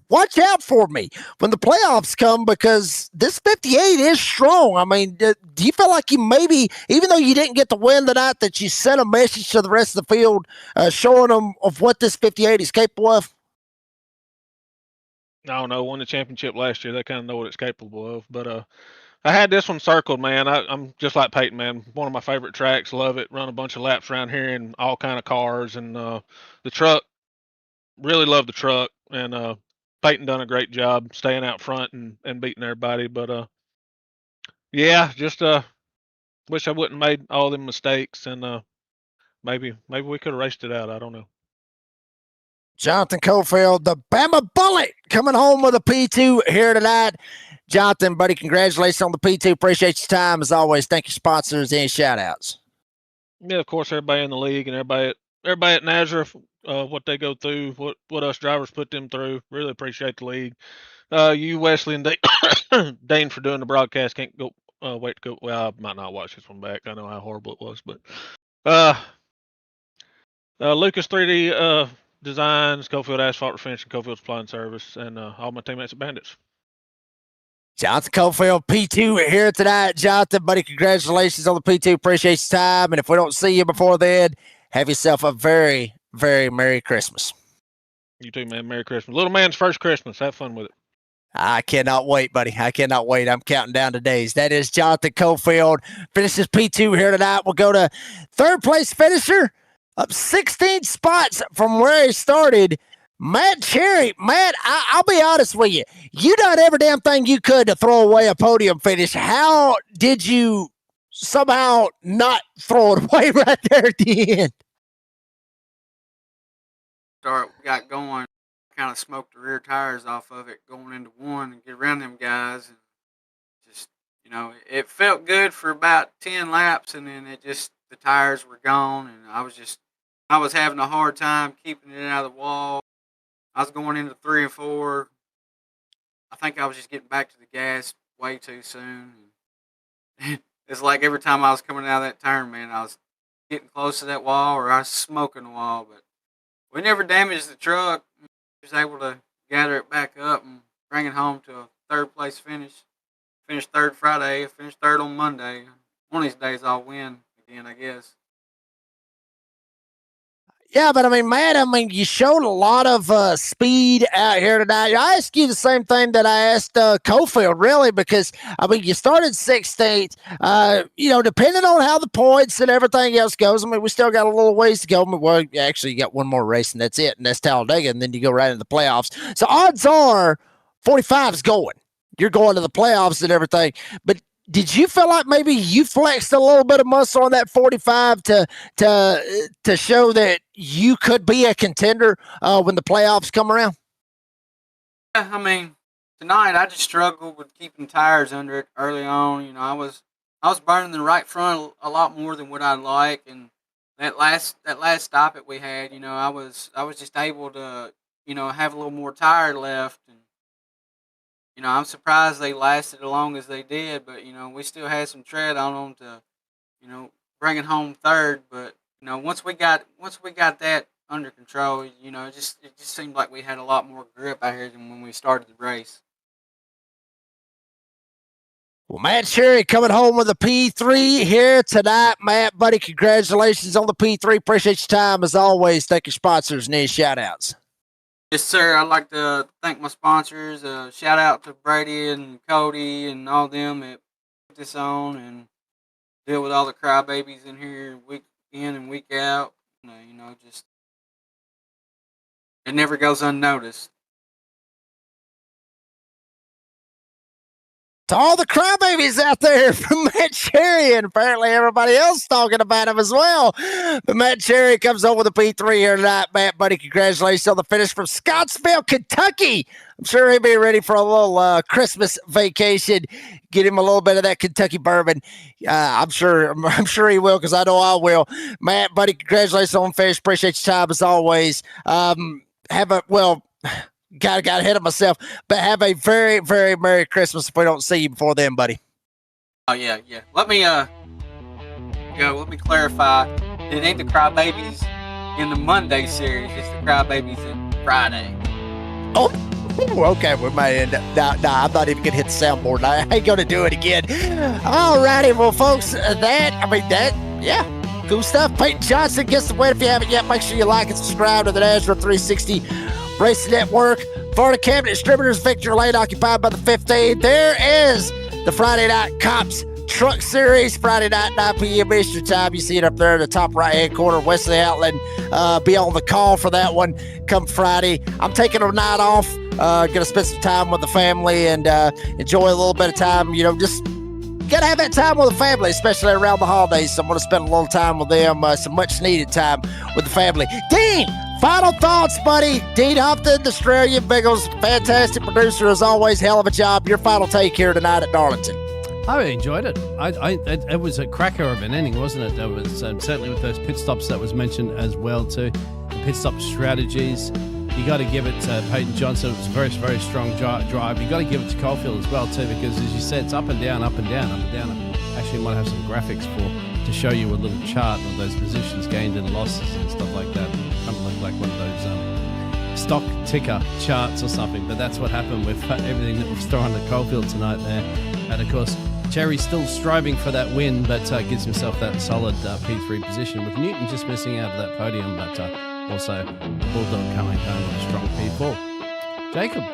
watch out for me when the playoffs come because this 58 is strong. Do you feel like you maybe, even though you didn't get the win tonight, that you sent a message to the rest of the field showing them of what this 58 is capable of? I don't know. Won the championship last year. They kind of know what it's capable of. But I had this one circled, man. I'm just like Peyton, man. One of my favorite tracks. Love it. Run a bunch of laps around here in all kind of cars. And the truck, really love the truck. And Peyton done a great job staying out front and beating everybody. But yeah, just wish I wouldn't made all them mistakes. And maybe we could have raced it out. I don't know. Jonathan Cofield, the Bama Bullet, coming home with a P2 here tonight. Jonathan, buddy, congratulations on the P2. Appreciate your time as always. Thank you, sponsors. Any shout outs? Yeah, of course, everybody in the league and everybody at NASRA, what they go through, what us drivers put them through. Really appreciate the league. You, Wesley, and Dane for doing the broadcast. Can't go wait to go. Well, I might not watch this one back. I know how horrible it was, but Lucas 3D Designs, Cofield Asphalt Refinish, and Cofield Supply and Service, and all my teammates at Bandits. Jonathan Cofield, P2 here tonight. Jonathan, buddy, congratulations on the P2. Appreciate your time. And if we don't see you before then, have yourself a very, very Merry Christmas. You too, man. Merry Christmas. Little man's first Christmas. Have fun with it. I cannot wait, buddy. I cannot wait. I'm counting down the days. That is Jonathan Cofield. Finishes P2 here tonight. We'll go to third place finisher, up 16 spots from where he started. Matt Cherry, Matt, I'll be honest with you. You done every damn thing you could to throw away a podium finish. How did you somehow not throw it away right there at the end? Got going, kind of smoked the rear tires off of it going into one and get around them guys. And just, it felt good for about 10 laps, and then the tires were gone, and I was just I was having a hard time keeping it out of the wall. I was going into 3 and 4. I think I was just getting back to the gas way too soon. It's like every time I was coming out of that turn, man, I was getting close to that wall or I was smoking the wall. But we never damaged the truck. We was able to gather it back up and bring it home to a third place finish. Finished third Friday, finished third on Monday. One of these days I'll win again, I guess. Yeah, but I mean, Matt, you showed a lot of speed out here tonight. I asked you the same thing that I asked Cofield, really, because you started 16th. Depending on how the points and everything else goes, we still got a little ways to go. Well, actually, you got one more race, and that's it, and that's Talladega, and then you go right into the playoffs. So odds are 45 is going. You're going to the playoffs and everything, but did you feel like maybe you flexed a little bit of muscle on that 45 to show that you could be a contender when the playoffs come around? Yeah, tonight I just struggled with keeping tires under it early on. I was burning the right front a lot more than what I'd like, and that last stop that we had, I was just able to have a little more tire left. And I'm surprised they lasted as long as they did, but we still had some tread on them to bring it home third. But once we got that under control, it just seemed like we had a lot more grip out here than when we started the race. Well, Matt Cherry coming home with a P3 here tonight. Matt, buddy, congratulations on the P3. Appreciate your time as always. Thank your sponsors and any shout outs. Yes, sir. I'd like to thank my sponsors. Shout out to Brady and Cody and all them that put this on and deal with all the crybabies in here week in and week out. Just it never goes unnoticed. To all the crybabies out there from Matt Cherry, and apparently everybody else talking about him as well. But Matt Cherry comes home with a P3 here tonight. Matt, buddy, congratulations on the finish from Scottsville, Kentucky. I'm sure he'll be ready for a little Christmas vacation. Get him a little bit of that Kentucky bourbon. I'm sure he will, because I know I will. Matt, buddy, congratulations on the finish. Appreciate your time as always. Got ahead of myself, but have a very, very Merry Christmas if we don't see you before then, buddy. Oh, yeah. Let me clarify. It ain't the crybabies in the Monday series. It's the crybabies in Friday. Oh, okay. We might end up. Nah, I'm not even going to hit the soundboard. I ain't going to do it again. All righty. Well, folks, cool stuff. Peyton Johnson gets the win. If you haven't yet, make sure you like and subscribe to the NASRA 360 Racing Network. Florida Cabinet Distributors, Victor Lane, occupied by the 15. There is the Friday Night Cops Truck Series, Friday night, 9 p.m. Eastern Time. You see it up there in the top right-hand corner, Wesley Outland. Be on the call for that one come Friday. I'm taking a night off. Going to spend some time with the family and enjoy a little bit of time. Just got to have that time with the family, especially around the holidays. So I'm going to spend a little time with them, some much-needed time with the family. Dean! Final thoughts, buddy. Dean Hopton, the Australian Bengals, fantastic producer as always. Hell of a job. Your final take here tonight at Darlington. I really enjoyed it. It was a cracker of an inning, wasn't it? There was certainly with those pit stops that was mentioned as well too. The pit stop strategies. You got to give it to Peyton Johnson. It was a very, very strong drive. You got to give it to Caulfield as well too, because as you said, it's up and down, up and down, up and down. Actually, might have some graphics to show you a little chart of those positions gained and losses and stuff like that. Kind of look like one of those stock ticker charts or something. But that's what happened with everything that was thrown at Caulfield tonight there. And of course, Cherry's still striving for that win, but gives himself that solid P3 position, with Newton just missing out of that podium, but also Bulldog coming home with a strong P4. Jacob,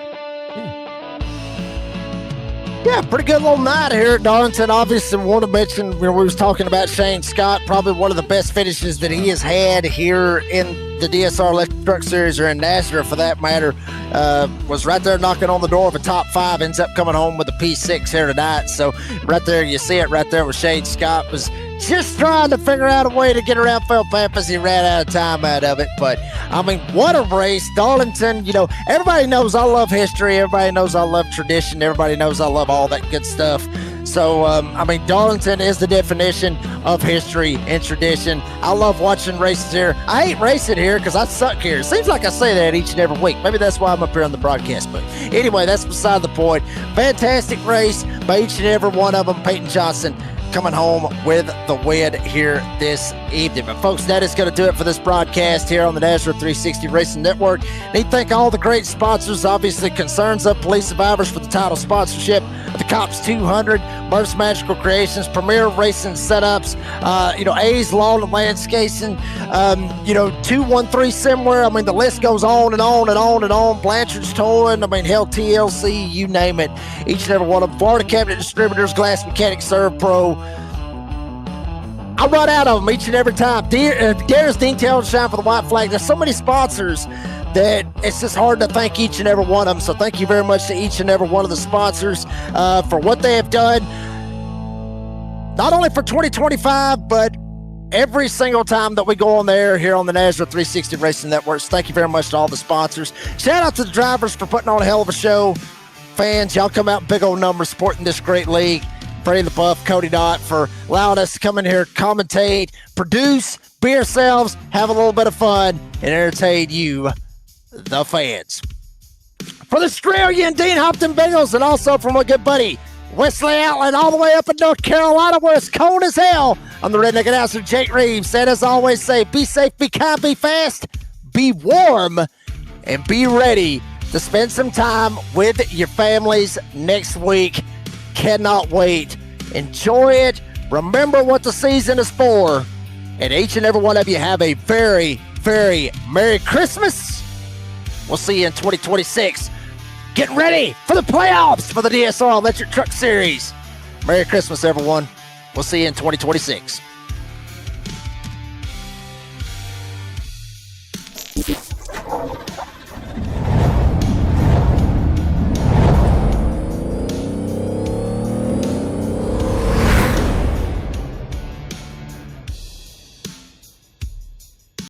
Yeah, pretty good little night here at Darlington. Obviously, want to mention, we was talking about Shane Scott, probably one of the best finishes that he has had here in the DSR Electric Truck Series, or in NASRA for that matter. Was right there knocking on the door of a top 5, ends up coming home with a P6 here tonight. So right there, you see it right there with Shane Scott was just trying to figure out a way to get around Phil Pappas. He ran out of time out of it. But, what a race. Darlington, everybody knows I love history. Everybody knows I love tradition. Everybody knows I love all that good stuff. So, I mean, Darlington is the definition of history and tradition. I love watching races here. I hate racing here because I suck here. It seems like I say that each and every week. Maybe that's why I'm up here on the broadcast. But anyway, that's beside the point. Fantastic race by each and every one of them. Peyton Johnson coming home with the win here this evening. But folks, that is going to do it for this broadcast here on the NASRA 360 Racing Network. Need to thank all the great sponsors, obviously Concerns of Police Survivors for the title sponsorship, the Cops 200, Murph's Magical Creations, Premier Racing Setups, A's Lawn and Landscaping, 213 Somewhere. I mean, the list goes on and on and on and on. Blanchard's Towing, hell, TLC, you name it. Each and every one of them. Florida Cabinet Distributors, Glass Mechanics Serve Pro. I run out of them each and every time. Dare's Detail and Shine for the White Flag. There's so many sponsors that it's just hard to thank each and every one of them. So thank you very much to each and every one of the sponsors for what they have done, not only for 2025, but every single time that we go on there here on the NASRA 360 Racing Networks. Thank you very much to all the sponsors. Shout out to the drivers for putting on a hell of a show. Fans, y'all come out in big old numbers supporting this great league. Freddie the Buff, Cody Dott for allowing us to come in here, commentate, produce, be ourselves, have a little bit of fun, and entertain you, the fans. For the Australian Dean Hopton Bengals, and also from my good buddy Wesley Outland, all the way up in North Carolina where it's cold as hell, I'm the redneck announcer Jake Reeves. And as I always say, be safe, be kind, be fast, be warm, and be ready to spend some time with your families next week. Cannot wait. Enjoy it. Remember what the season is for. And each and every one of you have a very, very Merry Christmas. We'll see you in 2026. Get ready for the playoffs for the DSR Electric Truck Series. Merry Christmas, everyone. We'll see you in 2026.